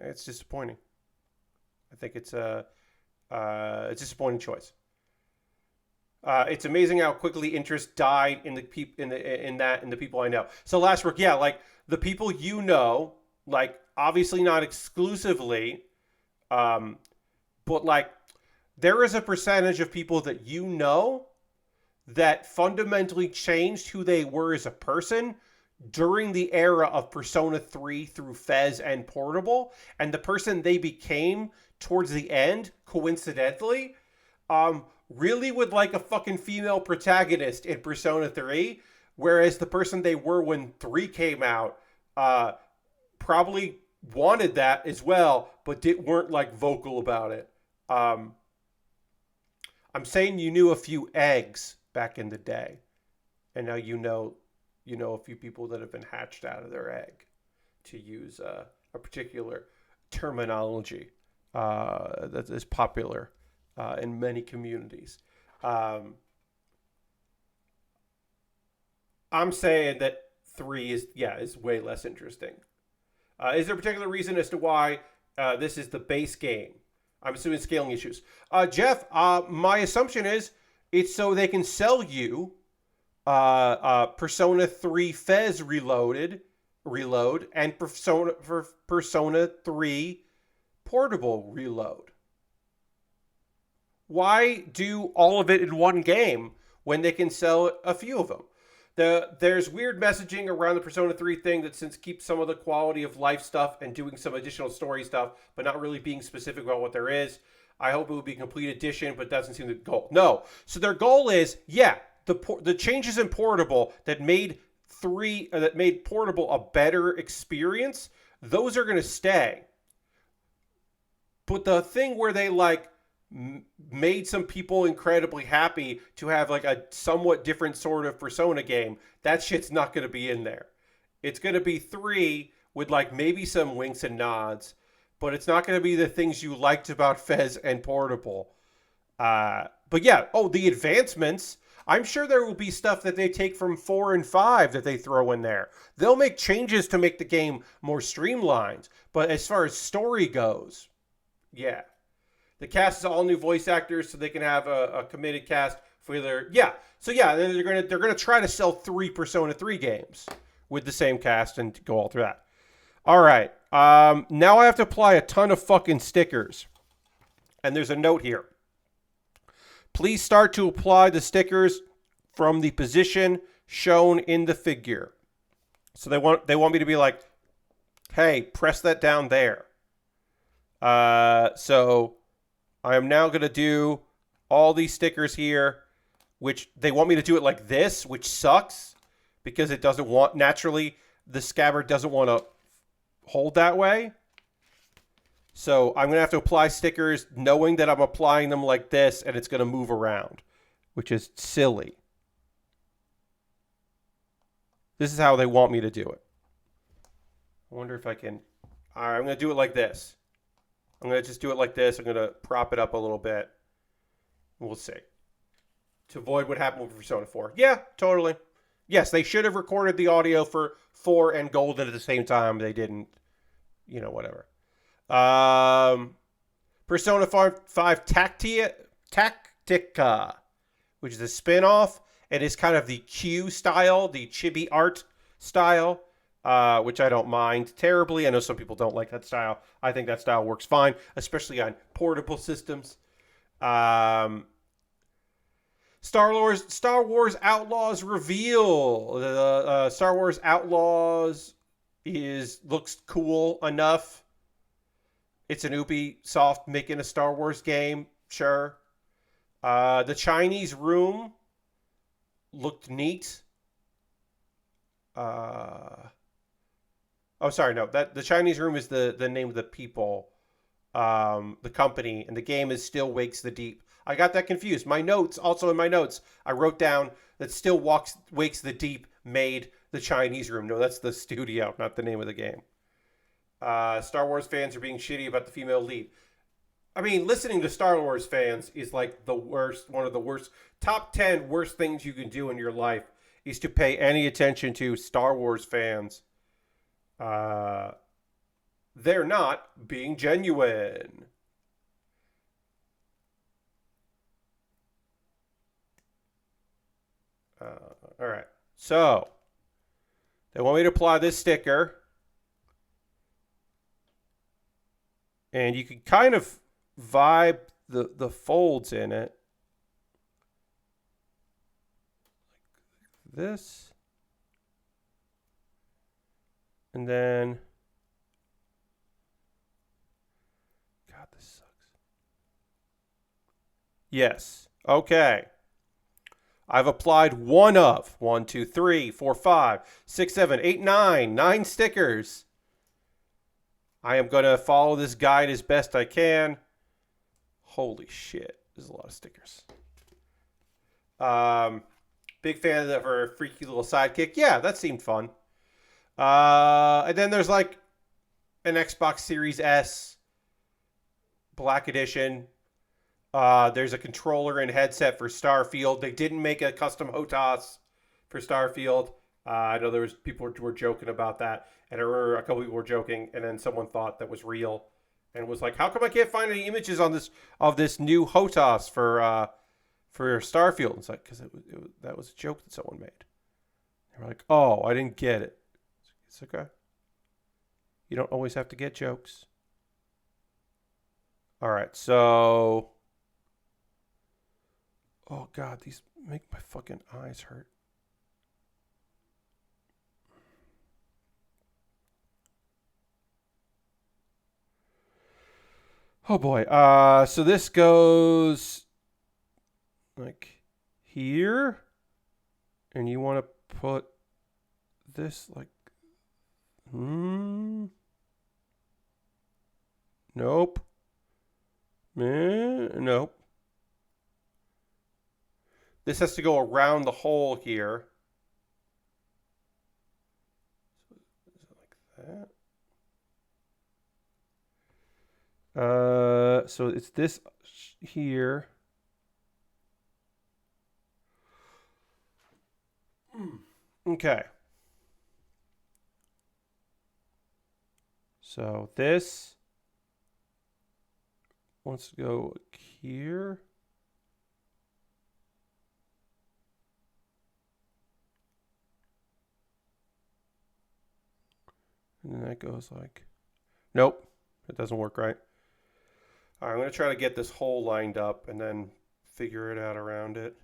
it's disappointing. I think it's a disappointing choice. It's amazing how quickly interest died in the people I know. So last work, yeah, like the people you know, like obviously not exclusively, but like there is a percentage of people that you know that fundamentally changed who they were as a person during the era of Persona 3 through Fez and Portable, and the person they became towards the end, coincidentally, really would like a fucking female protagonist in Persona 3, whereas the person they were when 3 came out probably wanted that as well, but weren't like vocal about it. I'm saying you knew a few eggs back in the day, and now you know a few people that have been hatched out of their egg, to use a particular terminology that is popular in many communities. I'm saying that 3 is way less interesting. Is there a particular reason as to why this is the base game? I'm assuming scaling issues. Jeff, my assumption is it's so they can sell you Persona 3 Fez Reload, and Persona 3 Portable Reload. Why do all of it in one game when they can sell a few of them? There's weird messaging around the Persona 3 thing that since keeps some of the quality of life stuff and doing some additional story stuff, but not really being specific about what there is. I hope it would be a complete edition, but doesn't seem the goal. No. So their goal is, the changes in Portable that made Portable a better experience, those are going to stay. But the thing where they made some people incredibly happy to have like a somewhat different sort of Persona game, that shit's not going to be in there. It's going to be 3 with like maybe some winks and nods, but it's not going to be the things you liked about Fez and Portable. But yeah, the advancements, I'm sure there will be stuff that they take from 4 and 5 that they throw in there. They'll make changes to make the game more streamlined, but as far as story goes, yeah. The cast is all new voice actors, so they can have a committed cast for their they're gonna try to sell 3 Persona 3 games with the same cast and go all through that. All right, now I have to apply a ton of fucking stickers, and there's a note here. Please start to apply the stickers from the position shown in the figure. So they want me to be like, hey, press that down there. So I am now going to do all these stickers here, which they want me to do it like this, which sucks because it doesn't want, naturally, the scabbard doesn't want to hold that way. So I'm going to have to apply stickers knowing that I'm applying them like this and it's going to move around, which is silly. This is how they want me to do it. I wonder if I can. All right, I'm going to do it like this. I'm going to just do it like this. I'm going to prop it up a little bit. We'll see. To avoid what happened with Persona 4. Yeah, totally. Yes, they should have recorded the audio for 4 and Golden at the same time. They didn't. Whatever. Persona 5 Tactica, which is a spin-off. and is kind of the Q style, the chibi art style, which I don't mind terribly. I know some people don't like that style. I think that style works fine, especially on portable systems. Star Wars Outlaws reveal. The Star Wars Outlaws looks cool enough. It's an Ubisoft making a Star Wars game, sure. The Chinese Room looked neat. Oh, sorry, no. The Chinese Room is the name of the people, the company, and the game is Still Wakes the Deep. I got that confused. My notes, also in my notes, I wrote down that Still Wakes the Deep made the Chinese Room. No, that's the studio, not the name of the game. Star Wars fans are being shitty about the female lead. I mean, listening to Star Wars fans is like the worst, one of the worst, top 10 worst things you can do in your life is to pay any attention to Star Wars fans. They're not being genuine. All right. So, they want me to apply this sticker. And you can kind of vibe the folds in it. Like this. And then... God, this sucks. Yes. Okay. I've applied 1, 2, 3, 4, 5, 6, 7, 8, 9 stickers. I am going to follow this guide as best I can. Holy shit. There's a lot of stickers. Big fan of that for a freaky little sidekick. Yeah, that seemed fun. And then there's like an Xbox Series S Black Edition. There's a controller and headset for Starfield. They didn't make a custom HOTAS for Starfield. I know there was people who were joking about that, and I remember a couple people were joking, and then someone thought that was real, and was like, "How come I can't find any images on this new HOTAS for Starfield?" And it's like, because that was a joke that someone made. They were like, "Oh, I didn't get it." It's okay. You don't always have to get jokes. All right, so. Oh, God, these make my fucking eyes hurt. Oh, boy. So this goes like here. And you want to put this like... Nope. Nope. This has to go around the hole here. Like that. So it's this here. Okay. So this wants to go here. And then that goes like, nope, it doesn't work right. All right, I'm going to try to get this hole lined up and then figure it out around it.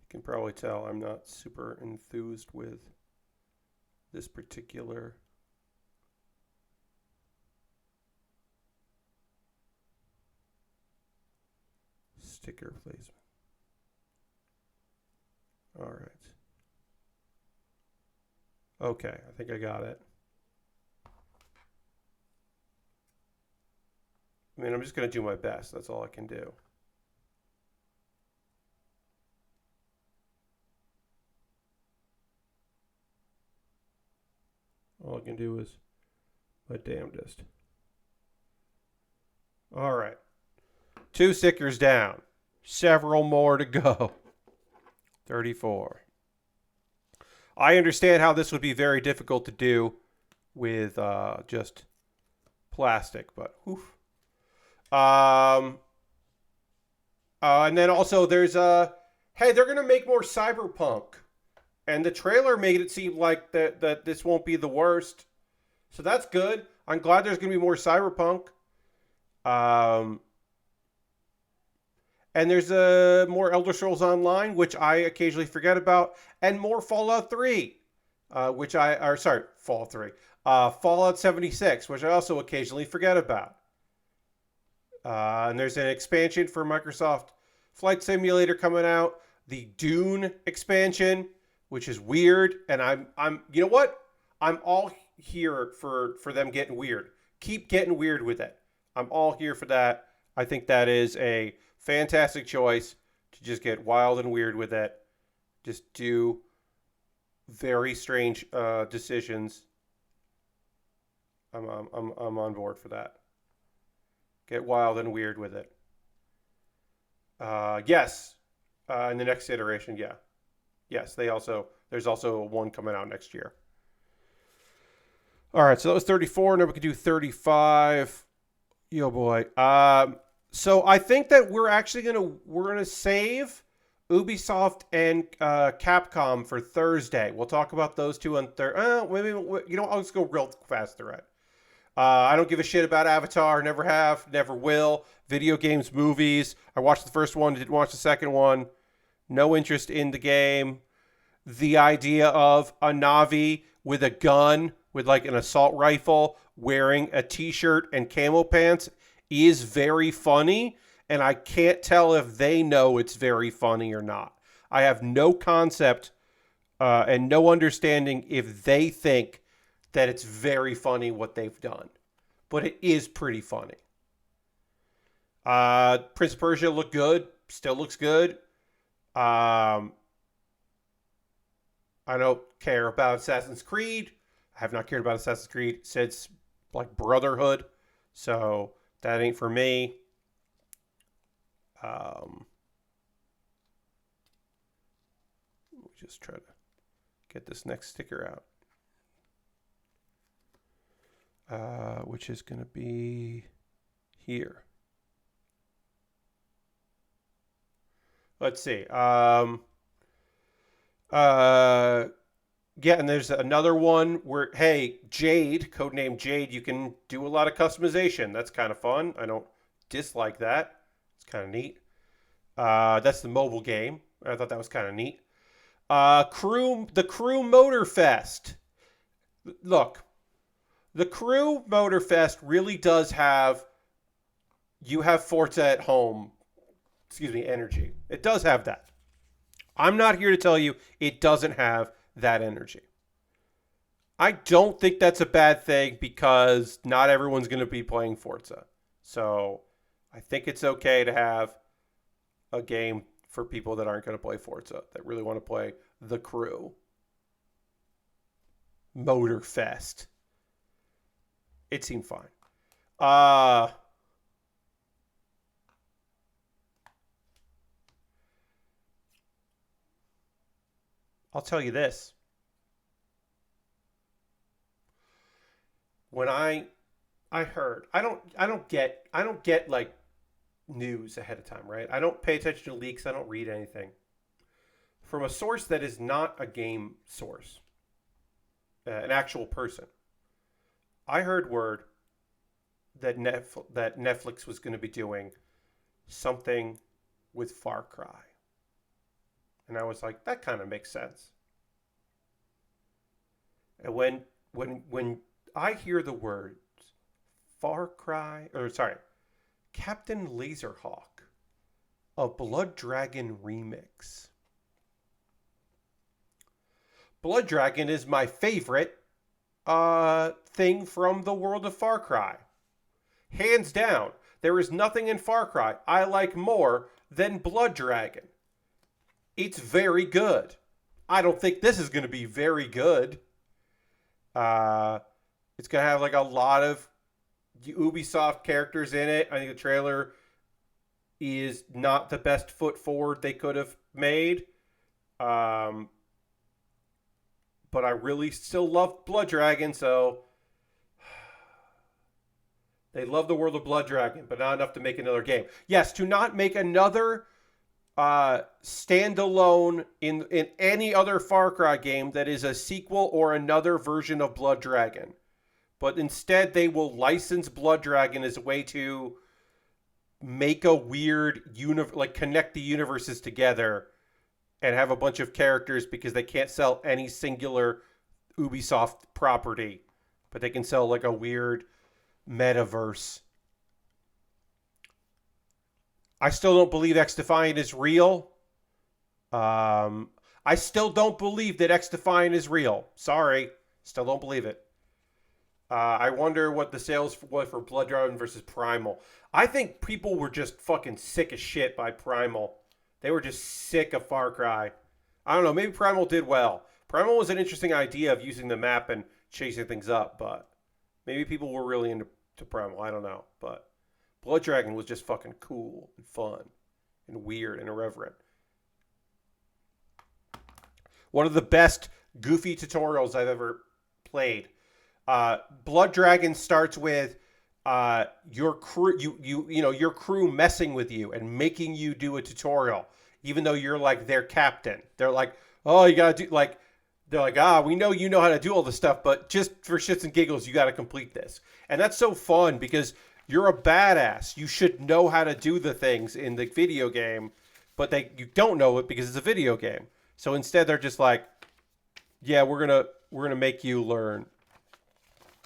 You can probably tell I'm not super enthused with this particular sticker placement. All right. Okay, I think I got it. I mean, I'm just going to do my best. That's all I can do. All I can do is my damnedest. All right. 2 stickers down. Several more to go. 34. I understand how this would be very difficult to do with just plastic, but oof. And then also there's hey, they're gonna make more Cyberpunk, and the trailer made it seem like that this won't be the worst. So that's good. I'm glad there's gonna be more Cyberpunk. Um, and there's more Elder Scrolls Online, which I occasionally forget about, and more Fallout 3, which or sorry, Fallout 3, Fallout 76, which I also occasionally forget about. And there's an expansion for Microsoft Flight Simulator coming out, the Dune expansion, which is weird, and I'm you know what? I'm all here for them getting weird. Keep getting weird with it. I'm all here for that. I think that is a fantastic choice to just get wild and weird with it. Just do very strange decisions. I'm on board for that. Get wild and weird with it. Yes. In the next iteration, yeah. Yes, there's also one coming out next year. All right, so that was 34. Now we can do 35. Yo boy. So I think that we're gonna save Ubisoft and Capcom for Thursday. We'll talk about those two on Thursday. Maybe I'll just go real fast through it. I don't give a shit about Avatar. Never have. Never will. Video games, movies. I watched the first one. Didn't watch the second one. No interest in the game. The idea of a Navi with a gun, with like an assault rifle, wearing a t-shirt and camo pants is very funny. And I can't tell if they know it's very funny or not. I have no concept and no understanding if they think that it's very funny what they've done. But it is pretty funny. Prince of Persia looked good. Still looks good. I don't care about Assassin's Creed. I have not cared about Assassin's Creed since like Brotherhood. So that ain't for me. Let me just try to get this next sticker out. Which is going to be here. Let's see. Yeah, and there's another one where, hey, Jade, codename Jade, you can do a lot of customization. That's kind of fun. I don't dislike that. It's kind of neat. That's the mobile game. I thought that was kind of neat. The Crew Motor Fest. Look, the Crew Motor Fest really does have, you have Forza at home, energy. It does have that. I'm not here to tell you it doesn't have that energy. I don't think that's a bad thing because not everyone's going to be playing Forza. So I think it's okay to have a game for people that aren't going to play Forza, that really want to play The Crew Motor Fest. It seemed fine. I'll tell you this. When I heard, I don't get like news ahead of time, right? I don't pay attention to leaks. I don't read anything from a source that is not a game source, an actual person. I heard word that Netflix was going to be doing something with Far Cry. And I was like, that kind of makes sense. And when I hear the words Captain Laserhawk, a Blood Dragon remix. Blood Dragon is my favorite thing from the world of Far Cry. Hands down, there is nothing in Far Cry I like more than Blood Dragon. It's very good. I don't think this is going to be very good. It's going to have like a lot of Ubisoft characters in it. I think the trailer is not the best foot forward they could have made. But I really still love Blood Dragon, so They love the world of Blood Dragon, but not enough to make another game. Yes, to not make another standalone in any other Far Cry game that is a sequel or another version of Blood Dragon. But instead, they will license Blood Dragon as a way to make a weird like connect the universes together and have a bunch of characters because they can't sell any singular Ubisoft property, but they can sell like a weird metaverse. I still don't believe X Defiant is real. I still don't believe that X Defiant is real. Sorry. Still don't believe it. I wonder what the sales was for Blood Dragon versus Primal. I think people were just fucking sick as shit by Primal. They were just sick of Far Cry. I don't know. Maybe Primal did well. Primal was an interesting idea of using the map and chasing things up, but maybe people were really into Primal. I don't know. But Blood Dragon was just fucking cool and fun and weird and irreverent. One of the best goofy tutorials I've ever played. Blood Dragon starts with your crew, your crew messing with you and making you do a tutorial, even though you're like their captain. They're like, oh, you gotta do like, they're like, we know you know how to do all this stuff, but just for shits and giggles, you gotta complete this. And that's so fun because you're a badass. You should know how to do the things in the video game, but you don't know it because it's a video game. So instead, they're just like, yeah, we're gonna make you learn.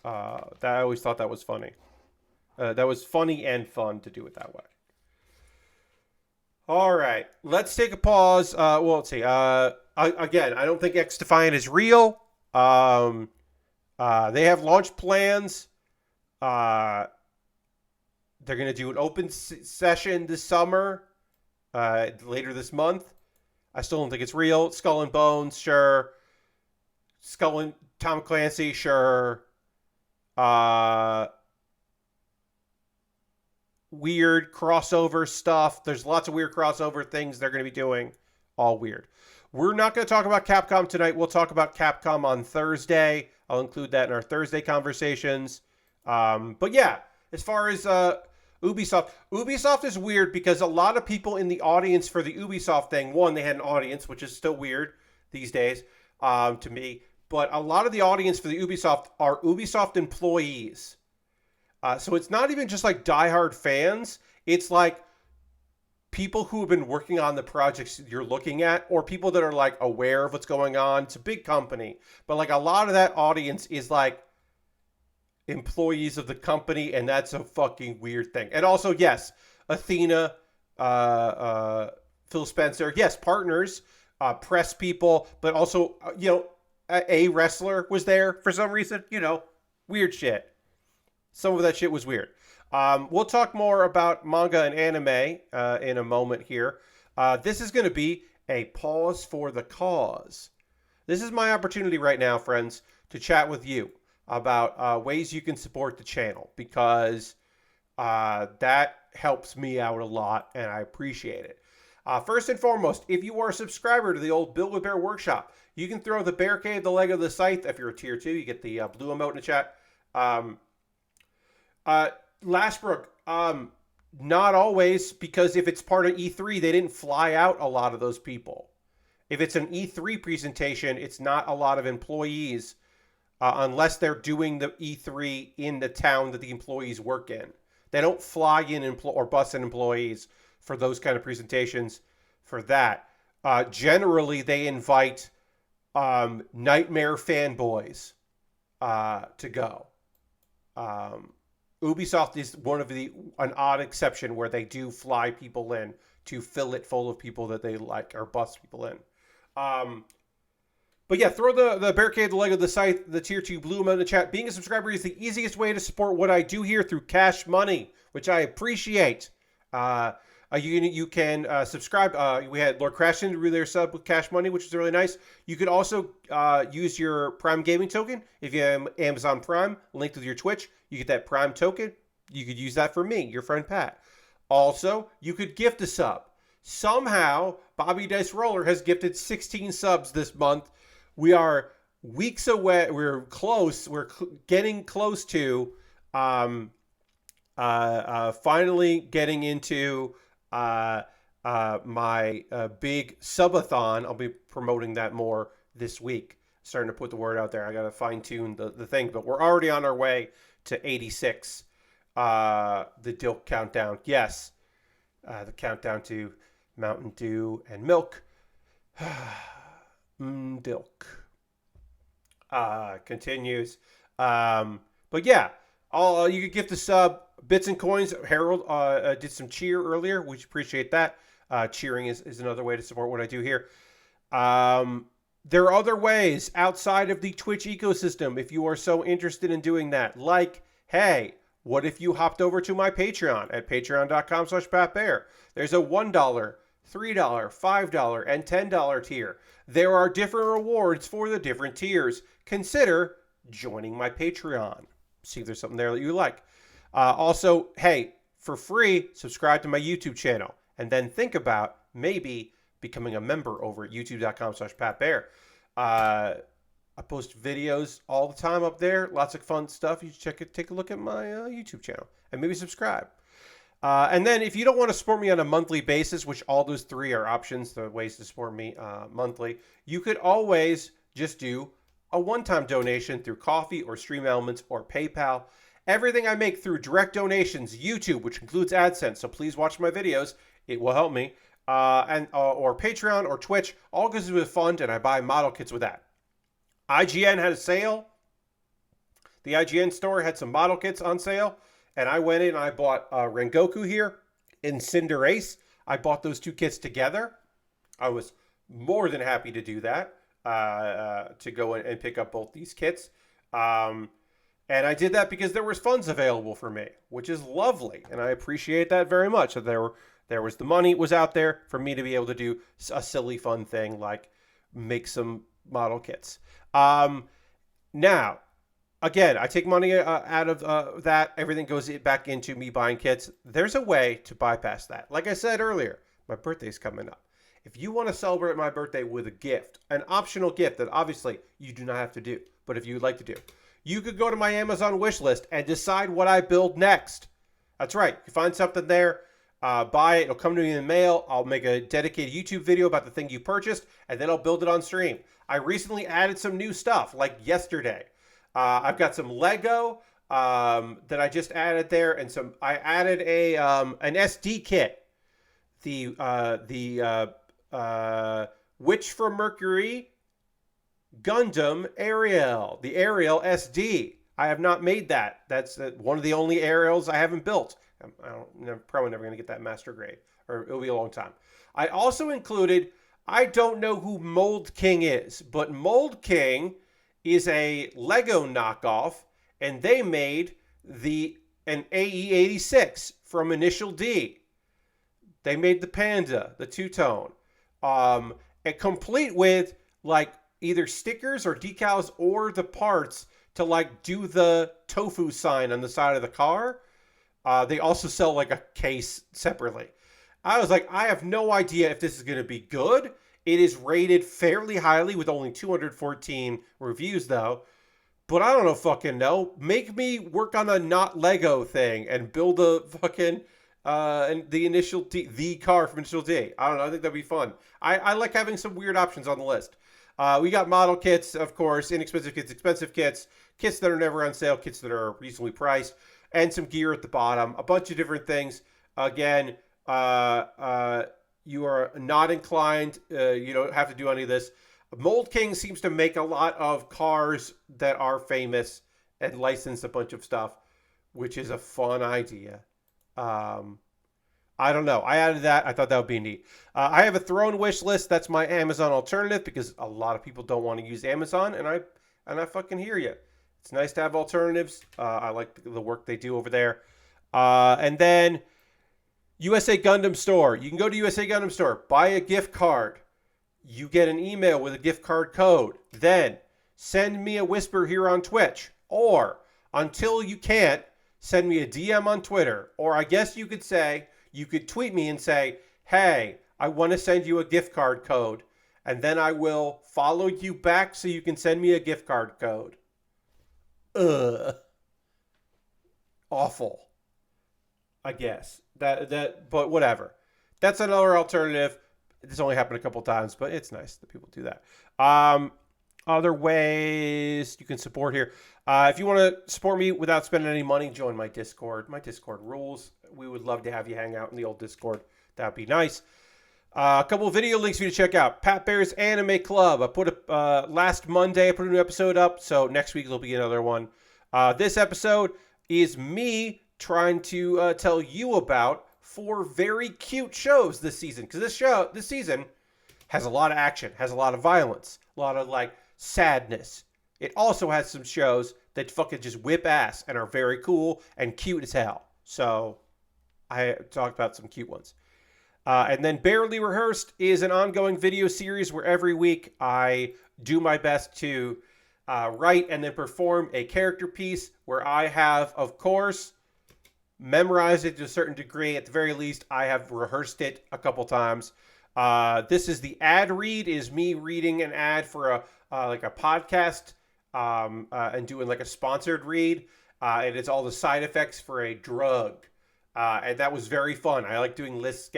I always thought that was funny. That was funny and fun to do it that way. All right, let's take a pause. Well, let's see. Again, I don't think X Defiant is real. They have launch plans. They're going to do an open session this summer, later this month. I still don't think it's real. Skull and Bones, sure. Skull and Tom Clancy, sure. Weird crossover stuff. There's lots of weird crossover things they're going to be doing. All weird. We're not going to talk about Capcom tonight. We'll talk about Capcom on Thursday. I'll include that in our Thursday conversations. But yeah, as far as Ubisoft is weird because a lot of people in the audience for the Ubisoft thing, one, they had an audience, which is still weird these days to me. But a lot of the audience for the Ubisoft are Ubisoft employees. So it's not even just like diehard fans. It's like people who have been working on the projects you're looking at or people that are like aware of what's going on. It's a big company. But like a lot of that audience is like employees of the company, and that's a fucking weird thing. And also, yes, Athena, Phil Spencer, yes, partners, press people, but also, a wrestler was there for some reason, weird shit. Some of that shit was weird. We'll talk more about manga and anime in a moment here. This is going to be a pause for the cause. This is my opportunity right now, friends, to chat with you about ways you can support the channel because that helps me out a lot and I appreciate it. First and foremost, if you are a subscriber to the old Build with Baer Workshop, you can throw the barricade, the leg of the scythe. If you're a tier 2, you get the blue emote in the chat. Lashbrook, not always, because if it's part of E3, they didn't fly out a lot of those people. If it's an E3 presentation, it's not a lot of employees unless they're doing the E3 in the town that the employees work in. They don't fly in or bus in employees for those kind of presentations for that. Generally, they invite Nightmare fanboys to go. Ubisoft is an odd exception where they do fly people in to fill it full of people that they like or bus people in. But yeah, throw the barricade, the leg of the scythe, the tier 2 blue emote in the chat. Being a subscriber is the easiest way to support what I do here through cash money, which I appreciate. You can subscribe. We had Lord Crashton really their sub with cash money, which is really nice. You could also use your Prime Gaming token. If you have Amazon Prime linked with your Twitch, you get that Prime token. You could use that for me, your friend Pat. Also, you could gift a sub. Somehow, Bobby Dice Roller has gifted 16 subs this month. We are weeks away. We're close. We're getting close to Finally getting into my big subathon. I'll be promoting that more this week. Starting to put the word out there. I got to fine tune the thing, but we're already on our way to 86. The Dilk countdown. Yes, the countdown to Mountain Dew and milk. Dilk. Continues. But yeah, all you could gift a sub, bits and coins. Harold did some cheer earlier. We appreciate that. Cheering is another way to support what I do here. There are other ways outside of the Twitch ecosystem if you are so interested in doing that. Like, hey, what if you hopped over to my Patreon at patreon.com/PatBear? There's a $1, $3, $5, and $10 tier. There are different rewards for the different tiers. Consider joining my Patreon. See if there's something there that you like. Also, hey, for free, subscribe to my YouTube channel. And then think about maybe becoming a member over at youtube.com/PatBear. I post videos all the time up there. Lots of fun stuff. You should take a look at my YouTube channel and maybe subscribe. And then if you don't want to support me on a monthly basis, which all those three are options, the ways to support me monthly, you could always just do a one-time donation through Ko-fi or Stream Elements or PayPal. Everything I make through direct donations, YouTube, which includes AdSense, so please watch my videos. It will help me. Or Patreon or Twitch, all goes into a fund, and I buy model kits with that. IGN had a sale. The IGN store had some model kits on sale, and I went in and I bought Rengoku here in Cinderace. I bought those two kits together. I was more than happy to do that, to go in and pick up both these kits. And I did that because there was funds available for me, which is lovely, and I appreciate that very much. So there was the money was out there for me to be able to do a silly fun thing like make some model kits. Now, again, I take money out of that. Everything goes back into me buying kits. There's a way to bypass that. Like I said earlier, my birthday's coming up. If you want to celebrate my birthday with a gift, an optional gift that obviously you do not have to do, but if you'd like to do, you could go to my Amazon wish list and decide what I build next. That's right. You find something there, buy it. It'll come to me in the mail. I'll make a dedicated YouTube video about the thing you purchased, and then I'll build it on stream. I recently added some new stuff, like yesterday. I've got some Lego that I just added there, and I added an SD kit. The Witch from Mercury Gundam Ariel, the Ariel SD. I have not made that. That's one of the only Ariels I haven't built. I'm probably never going to get that master grade, or it'll be a long time. I also included, I don't know who Mold King is, but Mold King is a Lego knockoff, and they made an AE86 from Initial D. They made the Panda, the two-tone, and complete with like either stickers or decals or the parts to like do the tofu sign on the side of the car. They also sell like a case separately. I was like, I have no idea if this is going to be good. It is rated fairly highly with only 214 reviews though. But I don't know fucking know. Make me work on a not Lego thing and build a fucking and the Initial D, the car from Initial D. I don't know. I think that'd be fun. I like having some weird options on the list. We got model kits, of course, inexpensive kits, expensive kits, kits that are never on sale, kits that are reasonably priced, and some gear at the bottom. A bunch of different things. Again, you are not inclined. You don't have to do any of this. Mold King seems to make a lot of cars that are famous and license a bunch of stuff, which is a fun idea. I don't know. I added that. I thought that would be neat. I have a Throne wish list. That's my Amazon alternative because a lot of people don't want to use Amazon, and I fucking hear you. It's nice to have alternatives. I like the work they do over there. And then USA Gundam Store. You can go to USA Gundam Store, buy a gift card. You get an email with a gift card code. Then send me a whisper here on Twitch. Or until you can't, send me a DM on Twitter. Or I guess you could say, you could tweet me and say, hey, I want to send you a gift card code. And then I will follow you back so you can send me a gift card code. Awful. I guess but whatever. That's another alternative. This only happened a couple times, but it's nice that people do that. Other ways you can support here. If you want to support me without spending any money, join my Discord. My Discord rules. We would love to have you hang out in the old Discord. That'd be nice. A couple of video links for you to check out. Pat Baer's Anime Club. I put last Monday. I put a new episode up, so next week there'll be another one. This episode is me trying to tell you about 4 very cute shows this season, because this season has a lot of action, has a lot of violence, a lot of like sadness. It also has some shows that fucking just whip ass and are very cool and cute as hell. So I talked about some cute ones. And then Baerly Rehearsed is an ongoing video series where every week I do my best to write and then perform a character piece where I have, of course, memorized it to a certain degree. At the very least, I have rehearsed it a couple times. This is the ad read, is me reading an ad for a podcast and doing like a sponsored read. And it's all the side effects for a drug. And that was very fun. I like doing list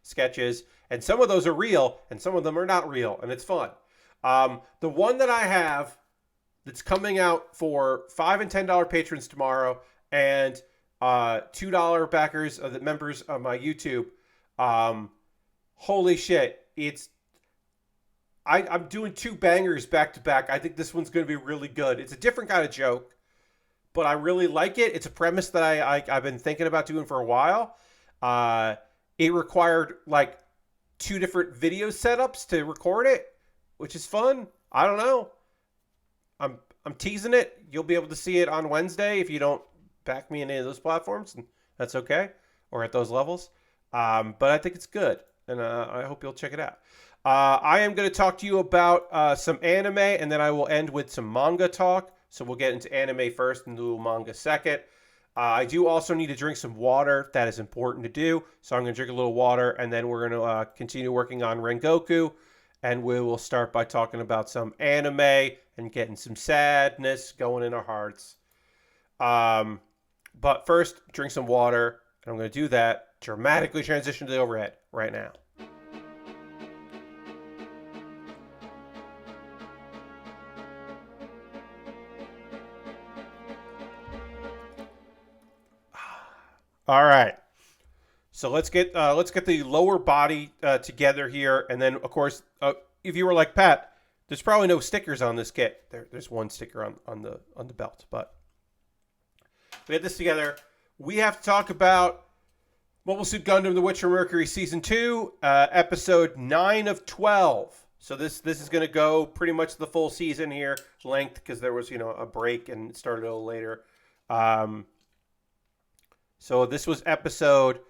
sketches, and some of those are real and some of them are not real, and it's fun. The one that I have that's coming out for $5 and $10 patrons tomorrow, and $2 backers of the members of my YouTube. Holy shit. I'm doing 2 bangers back to back. I think this one's going to be really good. It's a different kind of joke, but I really like it. It's a premise that I've been thinking about doing for a while. It required like 2 different video setups to record it, which is fun. I don't know. I'm teasing it. You'll be able to see it on Wednesday if you don't back me in any of those platforms, and that's okay, or at those levels. But I think it's good, and I hope you'll check it out. I am going to talk to you about some anime, and then I will end with some manga talk. So we'll get into anime first and do manga second. I do also need to drink some water. That is important to do. So I'm going to drink a little water, and then we're going to continue working on Rengoku. And we will start by talking about some anime and getting some sadness going in our hearts. But first, drink some water. And I'm going to do that. Dramatically transition to the overhead right now. All right, so let's get the lower body together here, and then of course, if you were like Pat, there's probably no stickers on this kit. There's one sticker on the belt, but we get this together. We have to talk about Mobile Suit Gundam: The Witch from Mercury Season 2, Episode 9 of 12. So this is going to go pretty much the full season here, length, because there was a break and it started a little later. So this was episode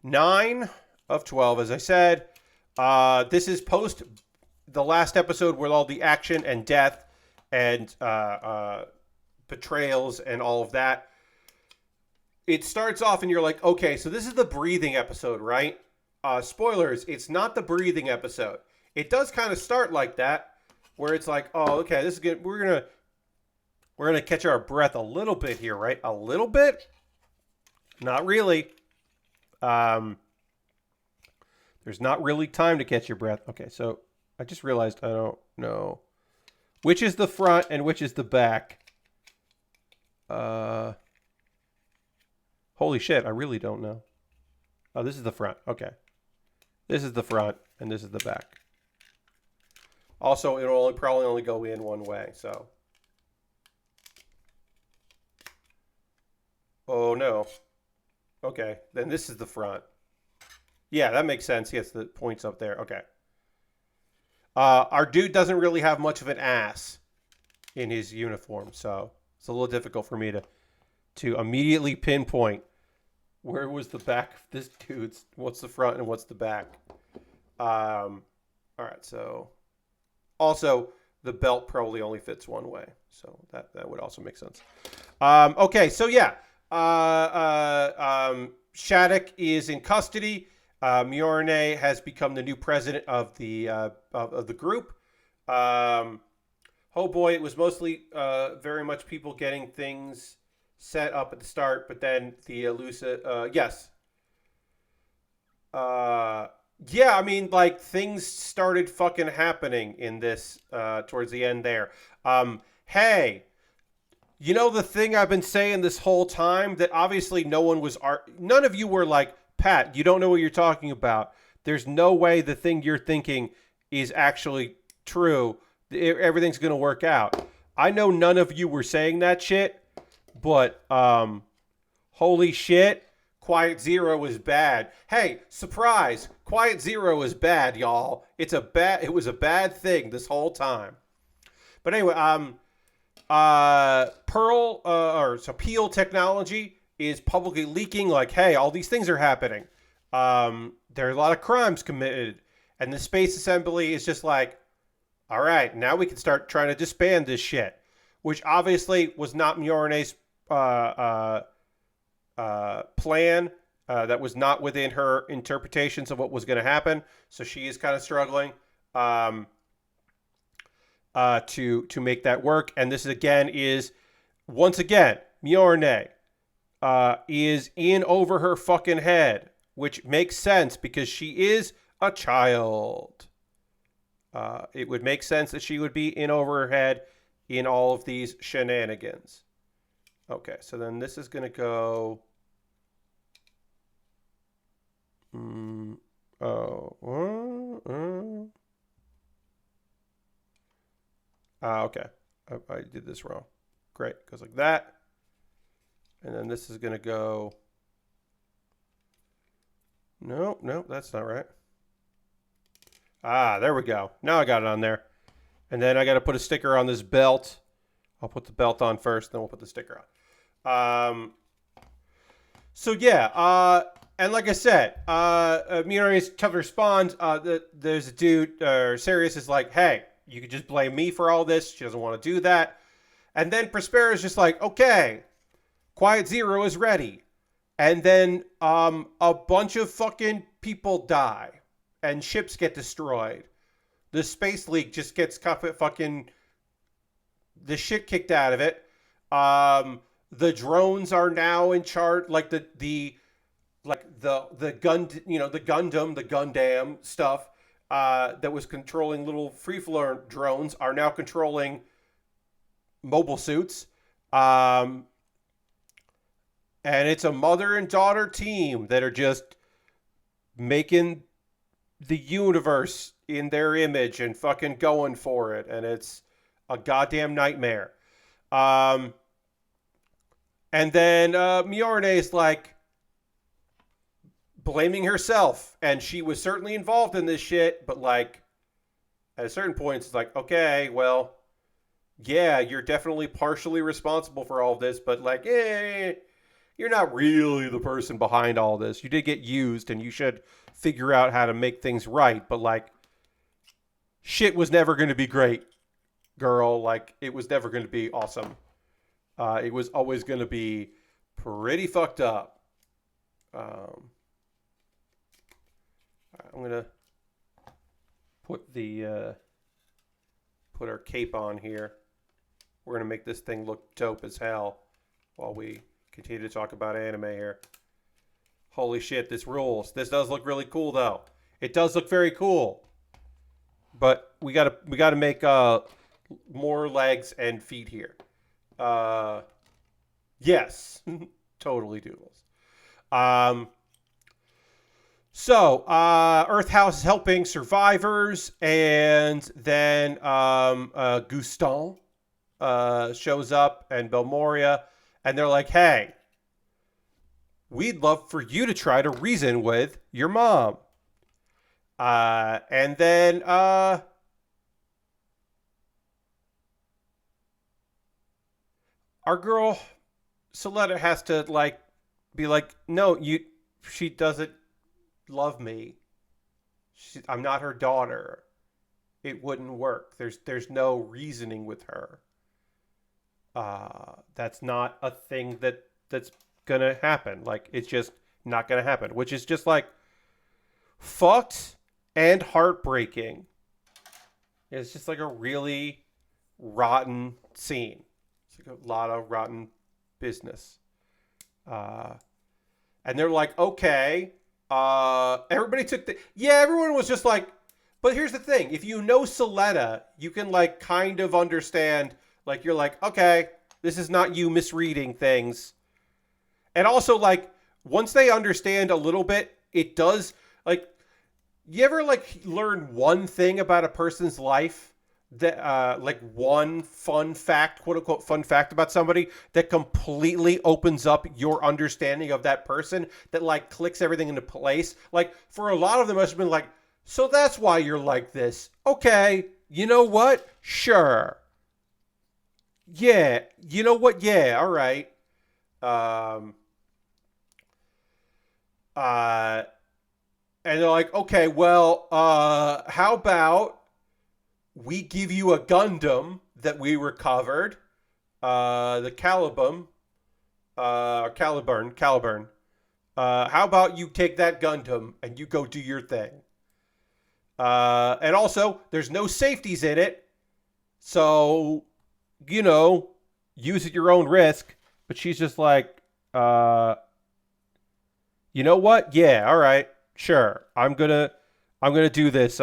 9 of 12, as I said. This is post the last episode with all the action and death and betrayals and all of that. It starts off and you're like, okay, so this is the breathing episode, right? Spoilers, it's not the breathing episode. It does kind of start like that, where it's like, oh, okay, this is good. We're gonna catch our breath a little bit here, right? A little bit. Not really. There's not really time to catch your breath. Okay, so I just realized I don't know which is the front and which is the back. Holy shit, I really don't know. Oh, this is the front. Okay. This is the front and this is the back. Also, it'll probably only go in one way, so. Oh, no. Okay, then this is the front. Yeah, that makes sense. Yes, the point's up there. Okay. Our dude doesn't really have much of an ass in his uniform, so it's a little difficult for me to immediately pinpoint where was the back of this dude's, what's the front and what's the back. All right, so also the belt probably only fits one way, so that would also make sense. Okay, so yeah. Shattuck is in custody. Mjorne has become the new president of the group. Oh boy, it was mostly very much people getting things set up at the start, but then the elusive, yes, uh, yeah, I mean, like things started fucking happening in this towards the end there. Hey, you know the thing I've been saying this whole time that obviously none of you were like, Pat, you don't know what you're talking about. There's no way the thing you're thinking is actually true. Everything's going to work out. I know none of you were saying that shit, but holy shit, Quiet Zero is bad. Hey, surprise, Quiet Zero is bad, y'all. It was a bad thing this whole time. But anyway, Peel Technology is publicly leaking like, hey, all these things are happening. There are a lot of crimes committed, and the Space Assembly is just like, all right, now we can start trying to disband this shit, which obviously was not Myorene's plan. That was not within her interpretations of what was going to happen. So she is kind of struggling to make that work. And this is once again Myorne is in over her fucking head, which makes sense because she is a child. It would make sense that she would be in over her head in all of these shenanigans. Okay, so then this is going to go... okay. I did this wrong. Great. Goes like that. And then this is going to go... No, that's not right. There we go. Now I got it on there. And then I got to put a sticker on this belt. I'll put the belt on first, then we'll put the sticker on. So yeah, and like I said, Minori is tough to respond. There's a dude, Sirius is like, hey, you could just blame me for all this. She doesn't want to do that. And then Prospera is just like, okay, Quiet Zero is ready. And then a bunch of fucking people die. And ships get destroyed. The Space League just gets fucking the shit kicked out of it. The drones are now in charge, like the Gundam, the Gundam stuff that was controlling little free flow drones are now controlling mobile suits. And it's a mother and daughter team that are just making the universe in their image and fucking going for it. And it's a goddamn nightmare. And then Myorne is like blaming herself. And she was certainly involved in this shit. But like at a certain point, it's like, okay, well, yeah, you're definitely partially responsible for all of this. But like, you're not really the person behind all this. You did get used and you should figure out how to make things right. But like, shit was never going to be great, girl. Like, it was never going to be awesome. It was always going to be pretty fucked up. I'm going to put put our cape on here. We're going to make this thing look dope as hell while we continue to talk about anime here. Holy shit, this rules. This does look really cool, though. It does look very cool. But we gotta make more legs and feet here. Yes, totally doodles. So Earth House is helping survivors, and then Guston shows up and Belmoria, and they're like, "Hey, we'd love for you to try to reason with your mom." And then our girl Soletta has to like be like, no, she doesn't love me. I'm not her daughter. It wouldn't work. There's no reasoning with her. That's not a thing that's gonna happen. Like, it's just not gonna happen, which is just like fucked and heartbreaking. It's just like a really rotten scene. It's like a lot of rotten business. And they're like, okay, Everybody took the... Yeah, everyone was just like... But here's the thing. If you know Soletta, you can, like, kind of understand... Like, you're like, okay, this is not you misreading things. And also, like, once they understand a little bit, it does... Like, you ever, like, learn one thing about a person's life? That like one fun fact, quote unquote fun fact about somebody that completely opens up your understanding of that person, that like clicks everything into place. Like for a lot of them, it must have been like, so that's why you're like this. Okay, you know what? Sure. Yeah, you know what? Yeah, all right. Um, uh, and they're like, okay, well, how about we give you a Gundam that we recovered, the Caliburn. How about you take that Gundam and you go do your thing? And also, there's no safeties in it, so, you know, use at your own risk. But she's just like, you know what? Yeah, all right, sure. I'm gonna do this.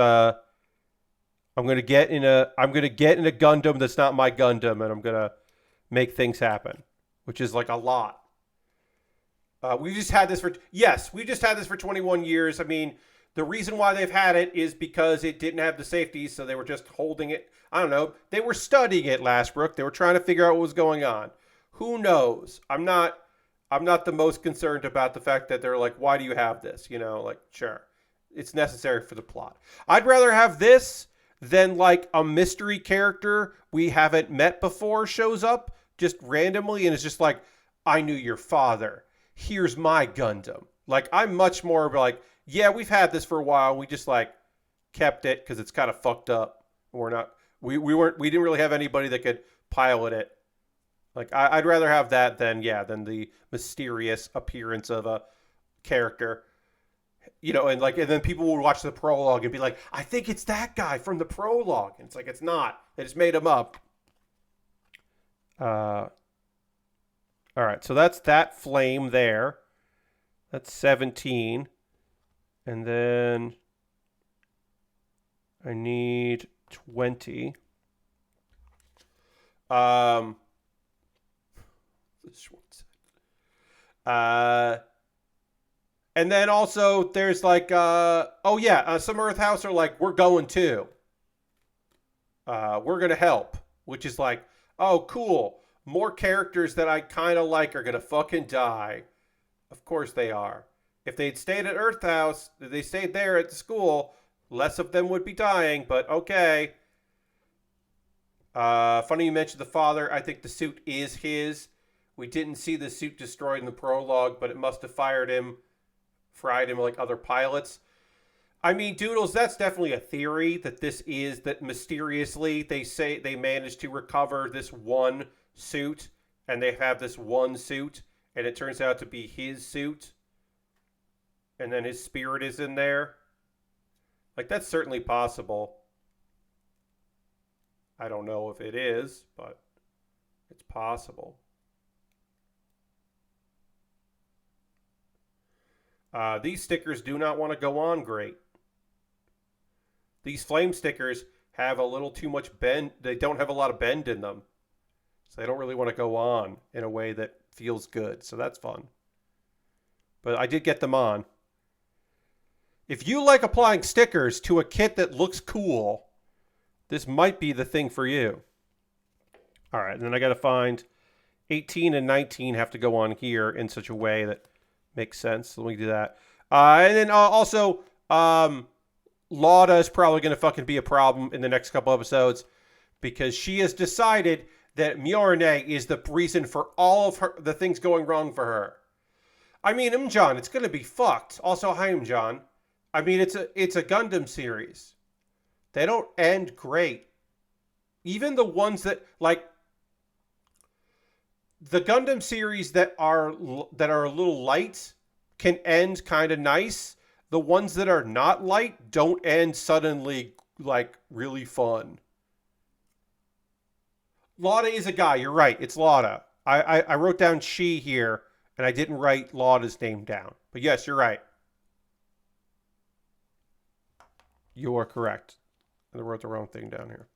I'm gonna get in a Gundam that's not my Gundam, and I'm gonna make things happen, which is like a lot. We just had this for 21 years. I mean, the reason why they've had it is because it didn't have the safeties, so they were just holding it. I don't know. They were studying it, Lashbrook. They were trying to figure out what was going on. Who knows? I'm not the most concerned about the fact that they're like, why do you have this? You know, like, sure, it's necessary for the plot. I'd rather have this than like a mystery character we haven't met before shows up just randomly and is just like, I knew your father. Here's my Gundam. Like, I'm much more like, yeah, we've had this for a while. We just like kept it because it's kind of fucked up. We didn't really have anybody that could pilot it. Like, I'd rather have that than the mysterious appearance of a character. You know, and then people would watch the prologue and be like, I think it's that guy from the prologue. And it's like, it's not. They just made him up. All right, so that's that flame there. That's 17. And then I need 20. This one's... And then also there's like, some Earth House are like, we're going too. We're going to help. Which is like, oh, cool. More characters that I kind of like are going to fucking die. Of course they are. If they'd stayed at Earth House, if they stayed there at the school, less of them would be dying, but okay. Funny you mentioned the father. I think the suit is his. We didn't see the suit destroyed in the prologue, but it must have fried him like other pilots. I mean, Doodles, that's definitely a theory that mysteriously they say they managed to recover this one suit, and they have this one suit, and it turns out to be his suit, and then his spirit is in there. Like, that's certainly possible. I don't know if it is, but it's possible. These stickers do not want to go on great. These flame stickers have a little too much bend. They don't have a lot of bend in them. So they don't really want to go on in a way that feels good. So that's fun. But I did get them on. If you like applying stickers to a kit that looks cool, this might be the thing for you. All right, and then I got to find 18 and 19 have to go on here in such a way that makes sense. So let me do that. And then also, Lauda is probably going to fucking be a problem in the next couple episodes because she has decided that Mjorne is the reason for all of the things going wrong for her. I mean, John, it's going to be fucked. Also, hi, John. I mean, it's a Gundam series. They don't end great. Even the ones that, like, the Gundam series that are a little light can end kind of nice. The ones that are not light don't end suddenly, like, really fun. Lauda is a guy. You're right. It's Lauda. I wrote down she here, and I didn't write Lauda's name down. But yes, you're right. You are correct. I wrote the wrong thing down here.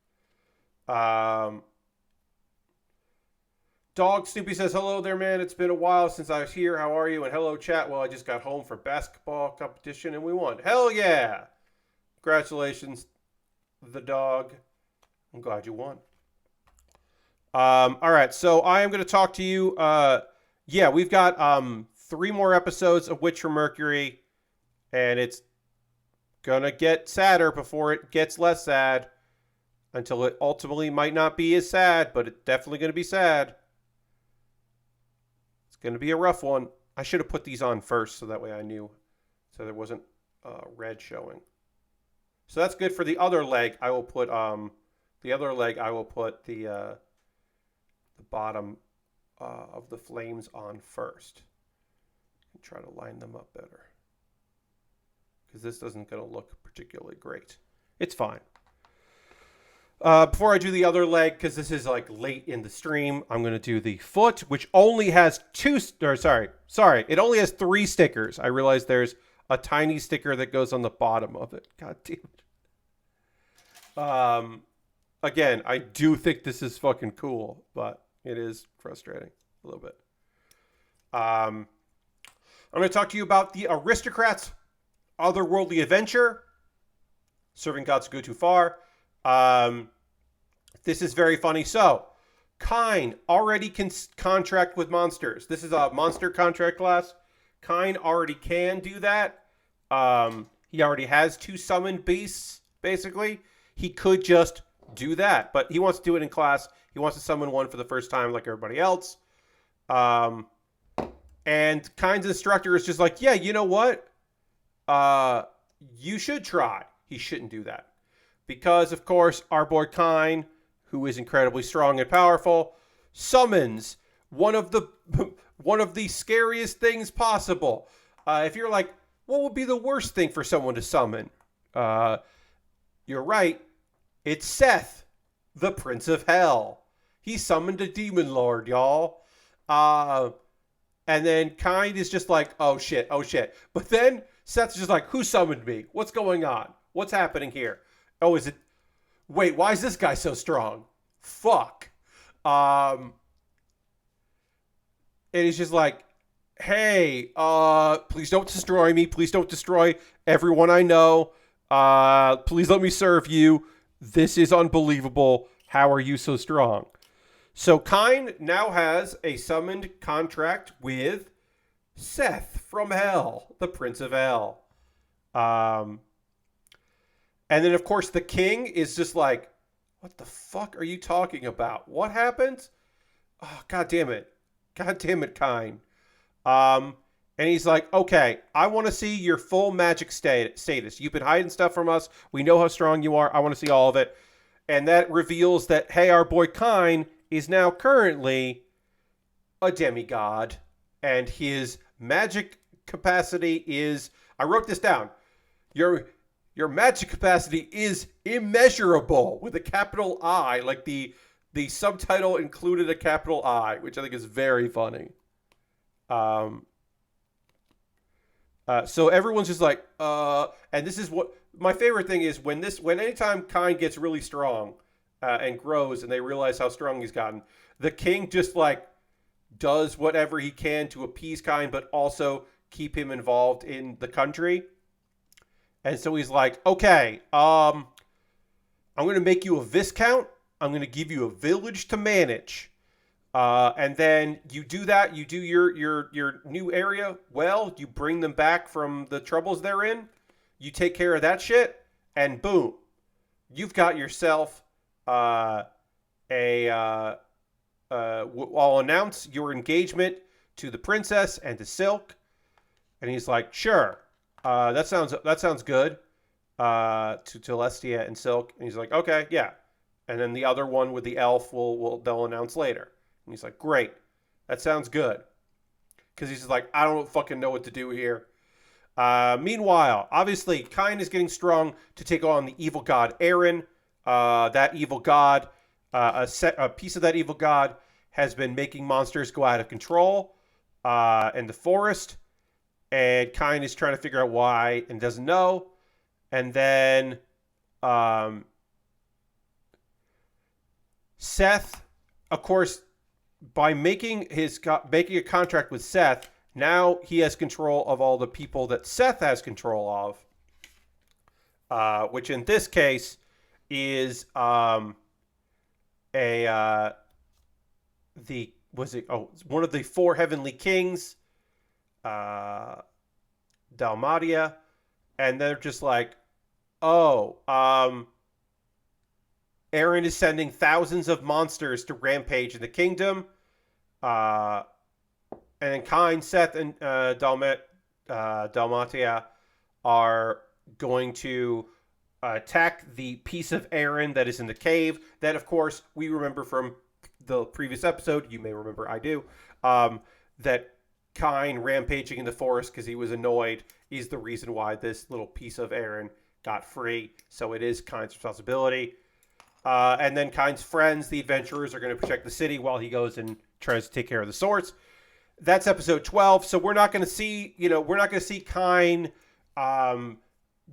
Dog Snoopy says, hello there, man. It's been a while since I was here. How are you? And hello, chat. Well, I just got home for basketball competition and we won. Hell yeah. Congratulations, the dog. I'm glad you won. All right. So I am going to talk to you. Yeah, we've got 3 more episodes of Witch from Mercury. And it's going to get sadder before it gets less sad. Until it ultimately might not be as sad, but it's definitely going to be sad. It's going to be a rough one. I should have put these on first so that way I knew. So there wasn't red showing. So that's good for the other leg. I will put the other leg. I will put the bottom of the flames on first. And try to line them up better. Because this isn't going to look particularly great. It's fine. Before I do the other leg, because this is like late in the stream, I'm going to do the foot, which only has it only has 3 stickers. I realize there's a tiny sticker that goes on the bottom of it. God damn it. Again, I do think this is fucking cool, but it is frustrating a little bit. I'm going to talk to you about the Aristocrats' Otherworldly Adventure. Serving gods go too far. This is very funny. So, Kine already can contract with monsters. This is a monster contract class. Kine already can do that. He already has 2 summoned beasts, basically. He could just do that, but he wants to do it in class. He wants to summon one for the first time like everybody else. And Kine's instructor is just like, yeah, you know what? You should try. He shouldn't do that. Because, of course, our boy Kine, who is incredibly strong and powerful, summons one of the scariest things possible. If you're like, what would be the worst thing for someone to summon? You're right. It's Seth, the Prince of Hell. He summoned a demon lord, y'all. And then Kine is just like, oh shit. But then Seth's just like, who summoned me? What's going on? What's happening here? Oh, is it? Wait, why is this guy so strong? Fuck. And he's just like, hey, please don't destroy me. Please don't destroy everyone I know. Please let me serve you. This is unbelievable. How are you so strong? So Kine now has a summoned contract with Seth from Hell, the Prince of Hell. And then, of course, the king is just like, what the fuck are you talking about? What happened? Oh, God damn it. God damn it, Kine. And he's like, okay, I want to see your full magic status. You've been hiding stuff from us. We know how strong you are. I want to see all of it. And that reveals that, hey, our boy Kine is now currently a demigod. And his magic capacity is, I wrote this down. Your magic capacity is immeasurable with a capital I. Like the subtitle included a capital I, which I think is very funny. So everyone's just like, and this is what my favorite thing is when anytime Kine gets really strong and grows and they realize how strong he's gotten, the king just like does whatever he can to appease Kine, but also keep him involved in the country. And so he's like, okay, I'm going to make you a viscount. I'm going to give you a village to manage. And then you do that. You do your new area. Well, you bring them back from the troubles they're in. You take care of that shit. And boom, you've got yourself I'll announce your engagement to the princess and to Silk. And he's like, sure. That sounds good. To Celestia and Silk, and he's like, okay, yeah. And then the other one with the elf they'll announce later. And he's like, great, that sounds good. Because he's like, I don't fucking know what to do here. Meanwhile, obviously, Kine is getting strong to take on the evil god Aaron. That evil god, a piece of that evil god has been making monsters go out of control in the forest. And Kine is trying to figure out why and doesn't know. And then Um, Seth, of course, by making a contract with Seth, now he has control of all the people that Seth has control of, which in this case is a the was it one of the four heavenly kings, Dalmatia, and they're just like, oh, Aaron is sending thousands of monsters to rampage in the kingdom. And then Kine, Seth, and Dalmatia are going to attack the piece of Aaron that is in the cave. That, of course, we remember from the previous episode. You may remember, I do. That Kine rampaging in the forest because he was annoyed is the reason why this little piece of Aaron got free. So it is Kine's responsibility. And then Kine's friends, the adventurers, are going to protect the city while he goes and tries to take care of the swords. That's episode 12. So we're not going to see, Kine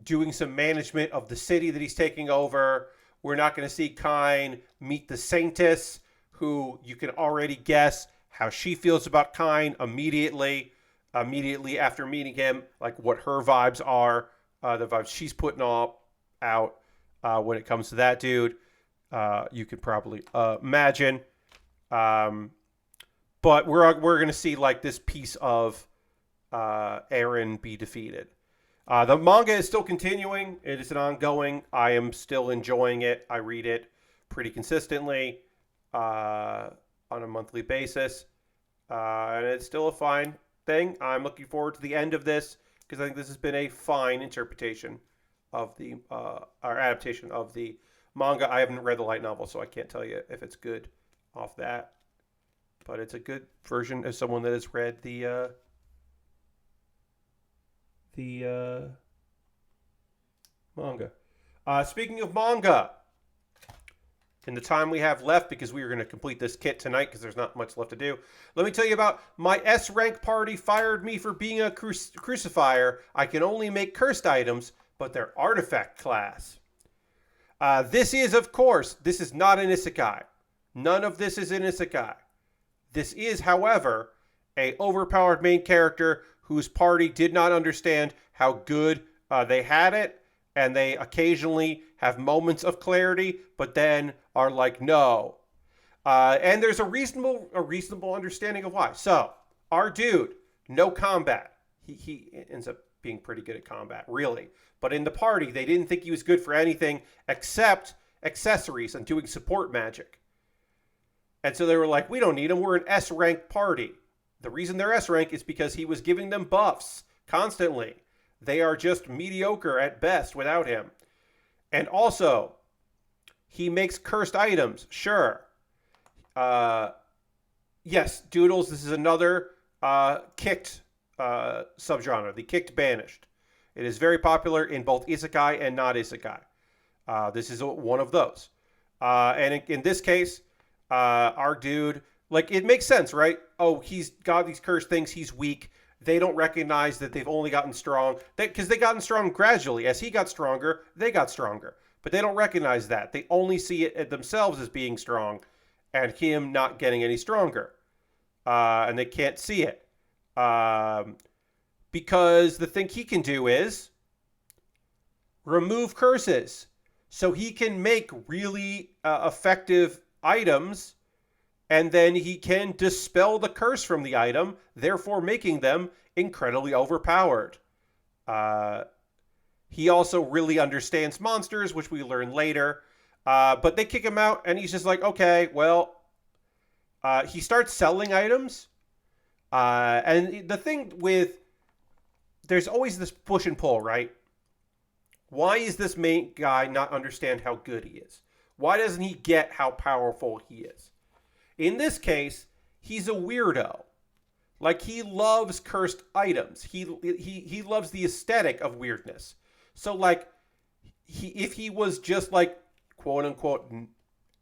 doing some management of the city that he's taking over. We're not going to see Kine meet the Saintess, who you can already guess how she feels about Kine immediately after meeting him, like what her vibes are, the vibes she's putting out when it comes to that dude. You could probably imagine. But we're going to see like this piece of Aaron be defeated. The manga is still continuing. It is an ongoing. I am still enjoying it. I read it pretty consistently on a monthly basis. And it's still a fine thing. I'm looking forward to the end of this because I think this has been a fine interpretation of the or adaptation of the manga. I haven't read the light novel, so I can't tell you if it's good off that. But it's a good version as someone that has read the manga. Speaking of manga, in the time we have left, because we are going to complete this kit tonight because there's not much left to do, let me tell you about my S-rank party fired me for being a crucifier. I can only make cursed items, but they're artifact class. This is, of course, this is not an isekai. None of this is an isekai. This is, however, a overpowered main character whose party did not understand how good they had it, and they occasionally have moments of clarity, but then are like, no. And there's a reasonable understanding of why. So, our dude, no combat. He ends up being pretty good at combat, really. But in the party, they didn't think he was good for anything except accessories and doing support magic. And so they were like, we don't need him. We're an S-rank party. The reason they're S-rank is because he was giving them buffs constantly. They are just mediocre at best without him. And also, he makes cursed items. Sure. Yes, Doodles, this is another kicked subgenre. The kicked banished. It is very popular in both isekai and not isekai. This is one of those. And in this case, our dude, like, it makes sense, right? Oh, he's got these cursed things. He's weak. They don't recognize that they've only gotten strong. Because they gotten strong gradually. As he got stronger, they got stronger. But they don't recognize that. They only see it themselves as being strong and him not getting any stronger. And they can't see it. Because the thing he can do is remove curses. So he can make really effective items, and then he can dispel the curse from the item, therefore making them incredibly overpowered. He also really understands monsters, which we learn later. But they kick him out, and he's just like, okay, well, he starts selling items. And the thing with, there's always this push and pull, right? Why is this main guy not understand how good he is? Why doesn't he get how powerful he is? In this case, he's a weirdo. Like, he loves cursed items. He loves the aesthetic of weirdness. So, like, if he was just, like, quote-unquote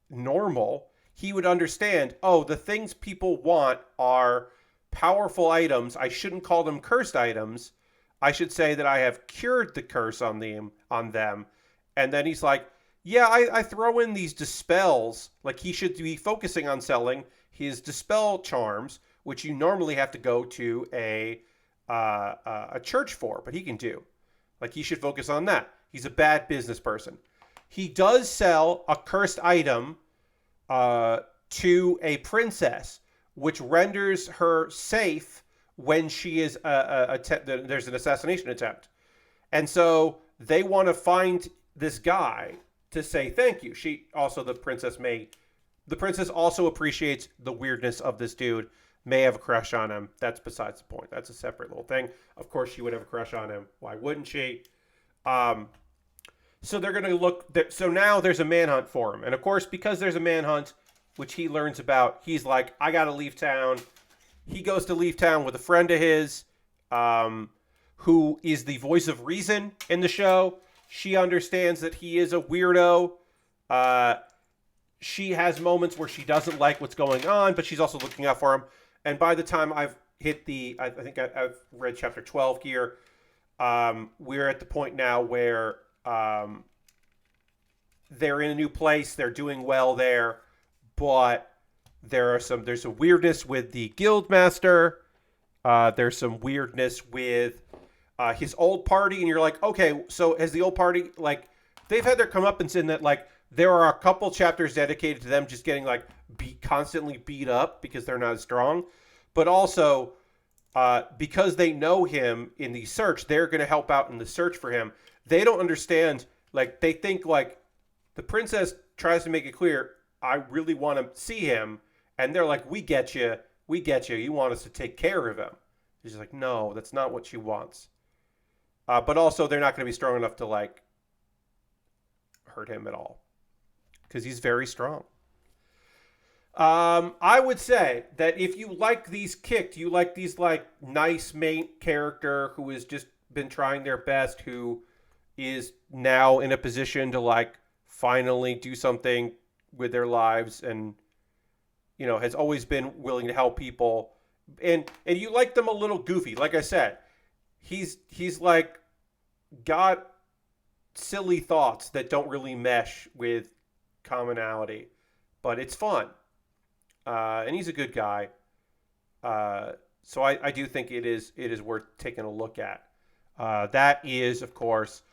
normal, he would understand, oh, the things people want are powerful items. I shouldn't call them cursed items. I should say that I have cured the curse on them, And then he's like, yeah, I throw in these dispels. Like, he should be focusing on selling his dispel charms, which you normally have to go to a church for, but he can do. Like, he should focus on that. He's a bad business person. He does sell a cursed item to a princess, which renders her safe when she is there's an assassination attempt. And so they want to find this guy to say thank you. The princess also appreciates the weirdness of this dude, may have a crush on him. That's besides the point. That's a separate little thing. Of course she would have a crush on him. Why wouldn't she? So they're going to look. So now there's a manhunt for him. And of course, because there's a manhunt, which he learns about, he's like, I got to leave town. He goes to leave town with a friend of his, who is the voice of reason in the show. She understands that he is a weirdo. She has moments where she doesn't like what's going on, but she's also looking out for him. And by the time I've hit I think I've read chapter 12 here, we're at the point now where they're in a new place. They're doing well there, but there's a weirdness with the guild master. There's some weirdness with his old party, and you're like, okay, so has the old party, like, they've had their comeuppance in that, like, there are a couple chapters dedicated to them just getting, like, constantly beat up because they're not as strong, but also because they know him in the search, they're going to help out in the search for him. They don't understand, like, they think, like, the princess tries to make it clear, I really want to see him, and they're like, we get you, you want us to take care of him. She's like, no, that's not what she wants. But also, they're not going to be strong enough to, like, hurt him at all, because he's very strong. I would say that if you like these kicked, you like these, like, nice main character who has just been trying their best, who is now in a position to, like, finally do something with their lives, and, you know, has always been willing to help people, and you like them a little goofy. Like I said, he's like got silly thoughts that don't really mesh with commonality, but it's fun. And he's a good guy. So I do think it is worth taking a look at. That is, of course,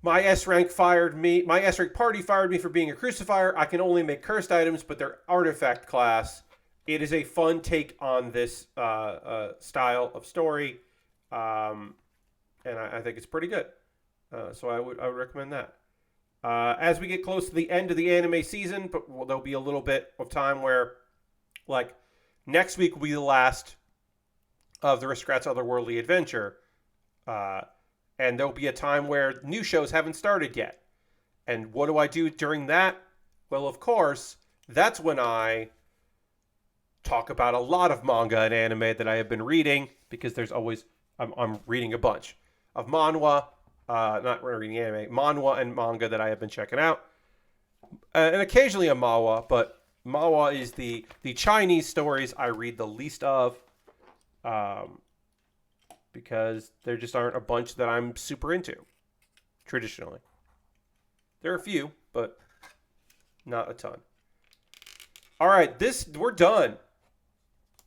my S-rank my S-rank party fired me for being a crucifier. I can only make cursed items, but they're artifact class. It is a fun take on this style of story. And I think it's pretty good. So I would recommend that. As we get close to the end of the anime season, but there'll be a little bit of time where, like, next week will be the last of the Aristocrat's Otherworldly adventure. And there'll be a time where new shows haven't started yet. And what do I do during that? Well, of course, that's when I talk about a lot of manga and anime that I have been reading, because there's always, I'm reading a bunch of manhwa, not reading anime, manhwa and manga that I have been checking out. And occasionally a manhwa, but manhwa is the Chinese stories I read the least of, because there just aren't a bunch that I'm super into, traditionally. There are a few, but not a ton. All right, we're done.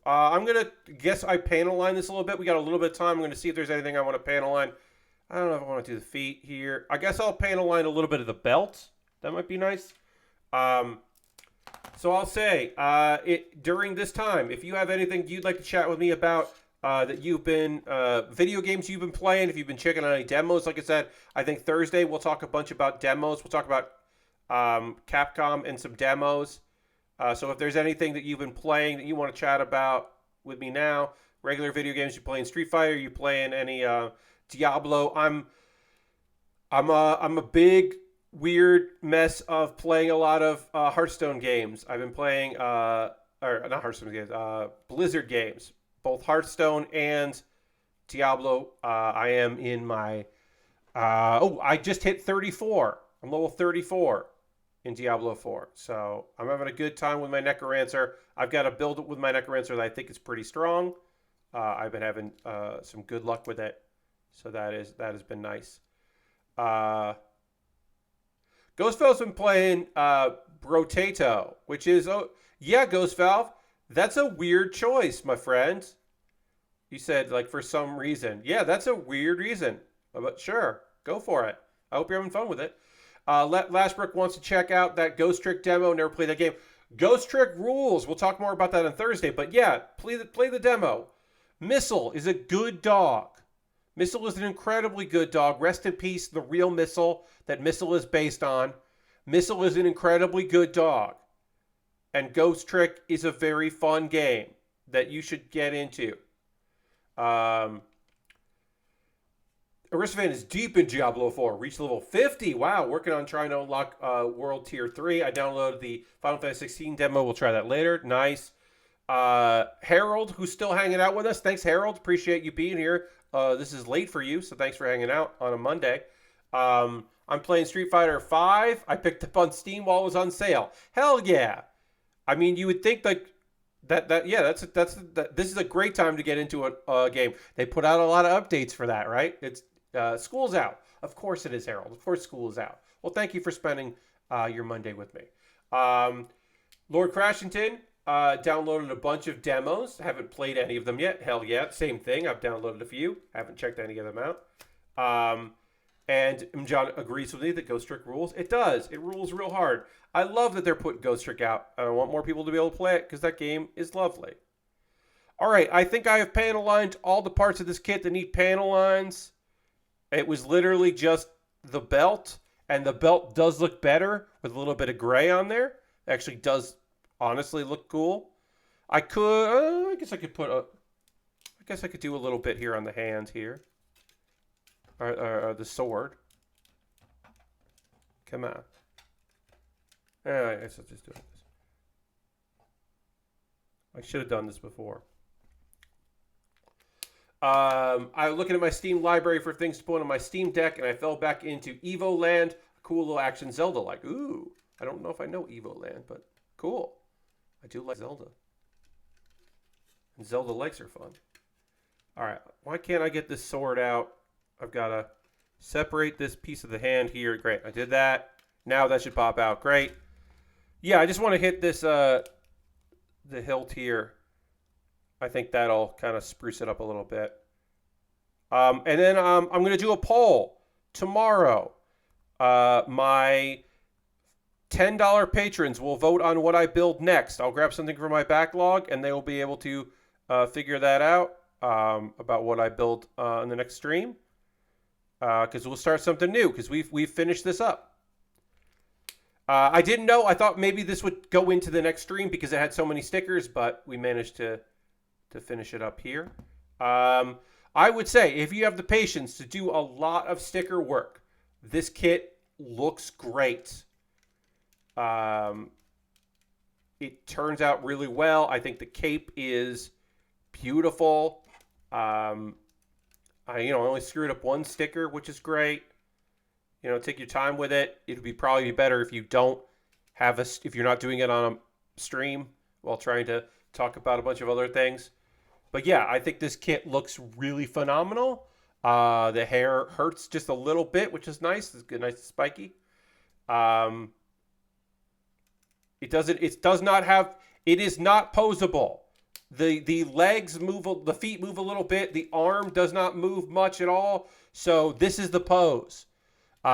I'm going to guess I panel line this a little bit. We got a little bit of time. I'm going to see if there's anything I want to panel line. I don't know if I want to do the feet here. I guess I'll panel line a little bit of the belt. That might be nice. So I'll say, during this time, if you have anything you'd like to chat with me about, that you've been, video games you've been playing, if you've been checking out any demos, like I said, I think Thursday we'll talk a bunch about demos. We'll talk about Capcom and some demos. So if there's anything that you've been playing that you want to chat about with me now, regular video games, you playing Street Fighter, you playing any Diablo, I'm a big weird mess of playing a lot of Hearthstone games. I've been playing or not Hearthstone games, Blizzard games, both Hearthstone and Diablo. I am in my I just hit 34. I'm level 34 in Diablo 4. So I'm having a good time with my Necromancer. I've got a build with my Necromancer that I think is pretty strong. I've been having some good luck with it. So that has been nice. Ghost Valve's been playing Brotato, which is, oh, yeah, Ghost Valve. That's a weird choice, my friend. You said, like, for some reason. Yeah, that's a weird reason. But sure, go for it. I hope you're having fun with it. Lashbrook wants to check out that Ghost Trick demo. Never played that game. Ghost Trick rules. We'll talk more about that on Thursday. But yeah, play the demo. Missile is a good dog. Missile is an incredibly good dog. Rest in peace, the real Missile that Missile is based on. Missile is an incredibly good dog. And Ghost Trick is a very fun game that you should get into. Aristocrat is deep in Diablo 4. Reached level 50. Wow, working on trying to unlock World Tier 3. I downloaded the Final Fantasy 16 demo. We'll try that later. Nice. Harold, who's still hanging out with us. Thanks, Harold. Appreciate you being here. This is late for you, so thanks for hanging out on a Monday. I'm playing Street Fighter 5. I picked up on Steam while it was on sale. Hell yeah. I mean, you would think like this is a great time to get into a game. They put out a lot of updates for that, right? It's school's out. Of course it is, Harold. Of course school is out. Well, thank you for spending your Monday with me. Lord Crashington downloaded a bunch of demos. Haven't played any of them yet. Hell yeah, same thing. I've downloaded a few. Haven't checked any of them out. And John agrees with me that Ghost Trick rules. It does. It rules real hard. I love that they're putting Ghost Trick out. I want more people to be able to play it because that game is lovely. All right, I think I have panel lined all the parts of this kit that need panel lines. It was literally just the belt, and the belt does look better with a little bit of gray on there. It actually does honestly look cool. I guess I could do a little bit here on the hand here. Or the sword. Come on. I guess I'll just do this. I should have done this before. I was looking at my Steam library for things to put on my Steam Deck, and I fell back into Evo Land, a cool little action Zelda-like. Ooh, I don't know if I know Evo Land, but cool. I do like Zelda. And Zelda likes are fun. All right, why can't I get this sword out? I've got to separate this piece of the hand here. Great, I did that. Now that should pop out. Great. Yeah, I just want to hit this, the hilt here. I think that'll kind of spruce it up a little bit. And then I'm going to do a poll tomorrow. My $10 patrons will vote on what I build next. I'll grab something from my backlog, and they will be able to figure that out about what I build in the next stream. Because we'll start something new, because we've finished this up. I didn't know. I thought maybe this would go into the next stream because it had so many stickers, but we managed to finish it up here. I would say if you have the patience to do a lot of sticker work, this kit looks great. It turns out really well. I think the cape is beautiful. I only screwed up one sticker, which is great. Take your time with it. It'd be probably better if you don't have if you're not doing it on a stream while trying to talk about a bunch of other things. But yeah, I think this kit looks really phenomenal. The hair hurts just a little bit, which is nice. It's good, nice and spiky. It is not posable. The legs move, the feet move a little bit. The arm does not move much at all. So this is the pose.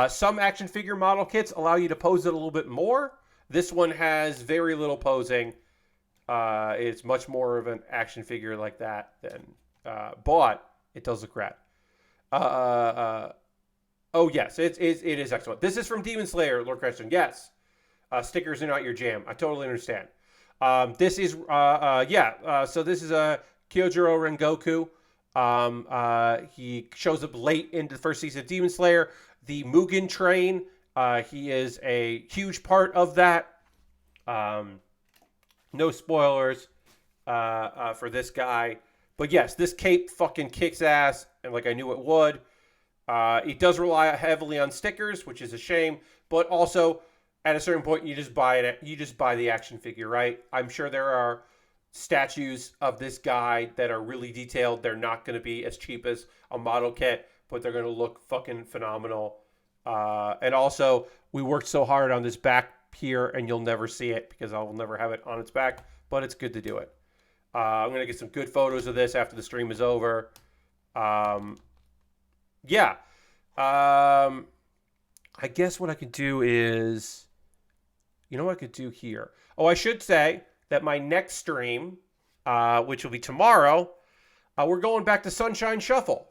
Some action figure model kits allow you to pose it a little bit more. This one has very little posing. It's much more of an action figure like that than, but it does look rad. Oh yes, it is excellent. This is from Demon Slayer, Lord Creston. Yes, stickers are not your jam. I totally understand. This is so this is a Kyojuro Rengoku. He shows up late into the first season of Demon Slayer. The Mugen Train. He is a huge part of that. No spoilers for this guy. But yes, this cape fucking kicks ass, and like I knew it would. It does rely heavily on stickers, which is a shame. But also, at a certain point, you just buy it. You just buy the action figure, right? I'm sure there are statues of this guy that are really detailed. They're not going to be as cheap as a model kit, but they're going to look fucking phenomenal. And also, we worked so hard on this back here, and you'll never see it because I'll never have it on its back, but it's good to do it. I'm going to get some good photos of this after the stream is over. Yeah. I guess what I could do is, what I could do here? Oh, I should say that my next stream, which will be tomorrow, we're going back to Sunshine Shuffle.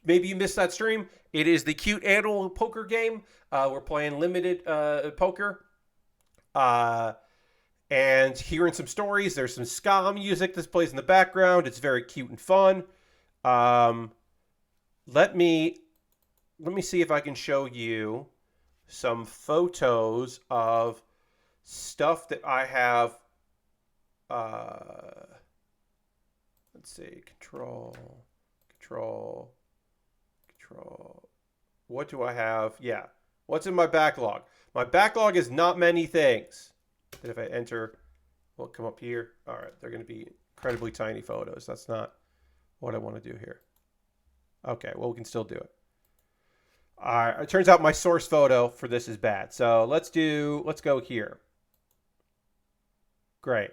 Maybe you missed that stream. It is the cute animal poker game. We're playing limited poker. And hearing some stories. There's some ska music that plays in the background. It's very cute and fun. Let me see if I can show you some photos of stuff that I have. Let's see. Control. What do I have? Yeah. What's in my backlog? My backlog is not many things. If I enter, will it come up here? All right. They're going to be incredibly tiny photos. That's not what I want to do here. Okay. Well, we can still do it. All right. It turns out my source photo for this is bad. So let's go here. Great.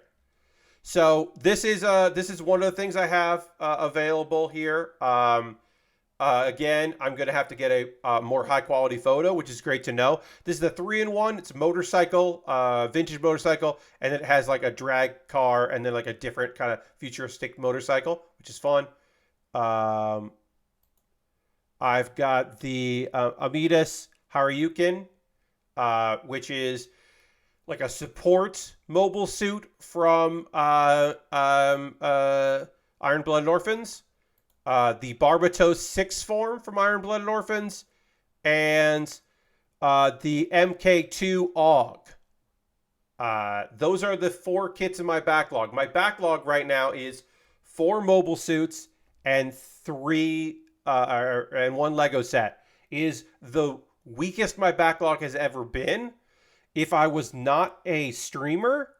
So this is one of the things I have available here. Again, I'm going to have to get a more high quality photo, which is great to know. This is a 3-in-1. It's a motorcycle, vintage motorcycle, and it has like a drag car and then like a different kind of futuristic motorcycle, which is fun. I've got the Amidas Haryukin, which is like a support mobile suit from Iron Blooded Orphans. The Barbatos 6 form from Iron Blooded Orphans, and the MK2 AUG. Those are the 4 kits in my backlog. My backlog right now is 4 mobile suits and 1 Lego set. It is the weakest my backlog has ever been. If I was not a streamer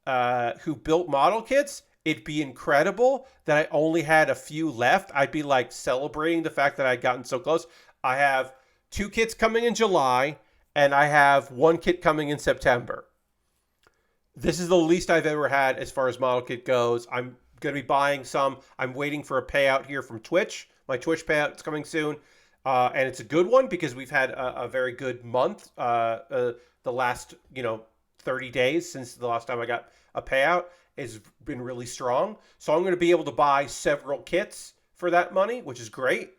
who built model kits, it'd be incredible that I only had a few left. I'd be like celebrating the fact that I'd gotten so close. I have 2 kits coming in July, and I have 1 kit coming in September. This is the least I've ever had as far as model kit goes. I'm going to be buying some. I'm waiting for a payout here from Twitch. My Twitch payout is coming soon. And it's a good one because we've had a very good month. The last, 30 days since the last time I got a payout has been really strong. So I'm going to be able to buy several kits for that money, which is great.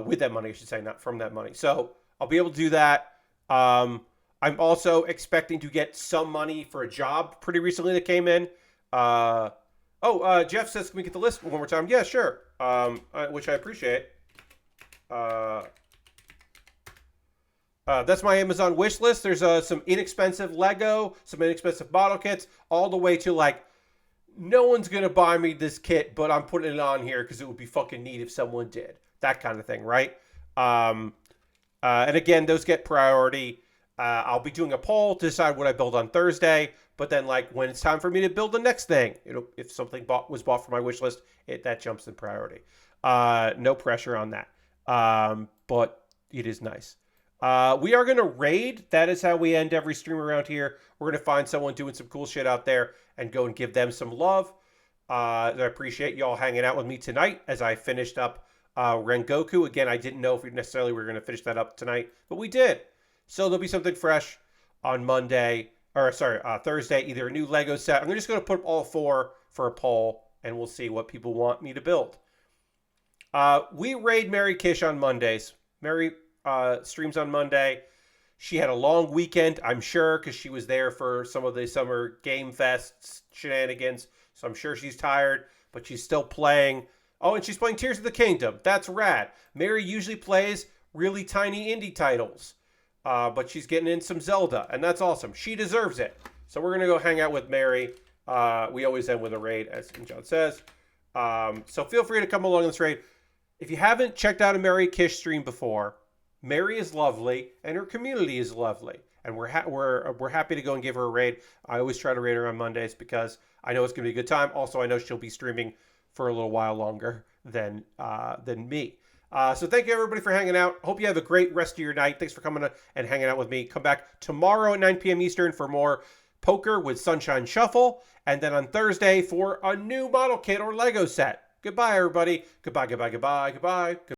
With that money, I should say, not from that money. So I'll be able to do that. I'm also expecting to get some money for a job pretty recently that came in. Jeff says, can we get the list one more time? Yeah, sure. Which I appreciate. That's my Amazon wish list. There's some inexpensive Lego, some inexpensive model kits, all the way to like, no one's going to buy me this kit, but I'm putting it on here because it would be fucking neat if someone did. That kind of thing, right? And again, those get priority. I'll be doing a poll to decide what I build on Thursday, but then like when it's time for me to build the next thing, if something was bought for my wish list, that jumps in priority. No pressure on that. But it is nice. We are going to raid. That is how we end every stream around here. We're going to find someone doing some cool shit out there and go and give them some love. I appreciate y'all hanging out with me tonight as I finished up Rengoku. Again, I didn't know if we necessarily were going to finish that up tonight, but we did. So there'll be something fresh on Thursday, either a new Lego set. I'm just going to put all 4 for a poll, and we'll see what people want me to build. We raid Mary Kish on Mondays. Mary streams on Monday. She had a long weekend, I'm sure, because she was there for some of the Summer Game Fest shenanigans. So I'm sure she's tired, but she's still playing. Oh, and she's playing Tears of the Kingdom. That's rad. Mary usually plays really tiny indie titles, but she's getting in some Zelda, and that's awesome. She deserves it. So we're going to go hang out with Mary. We always end with a raid, as John says. So feel free to come along this raid. If you haven't checked out a Mary Kish stream before, Mary is lovely, and her community is lovely, and we're happy to go and give her a raid. I always try to raid her on Mondays because I know it's going to be a good time. Also, I know she'll be streaming for a little while longer than me. So thank you, everybody, for hanging out. Hope you have a great rest of your night. Thanks for coming and hanging out with me. Come back tomorrow at 9 p.m. Eastern for more poker with Sunshine Shuffle. And then on Thursday for a new model kit or Lego set. Goodbye, everybody. Goodbye, goodbye, goodbye, goodbye.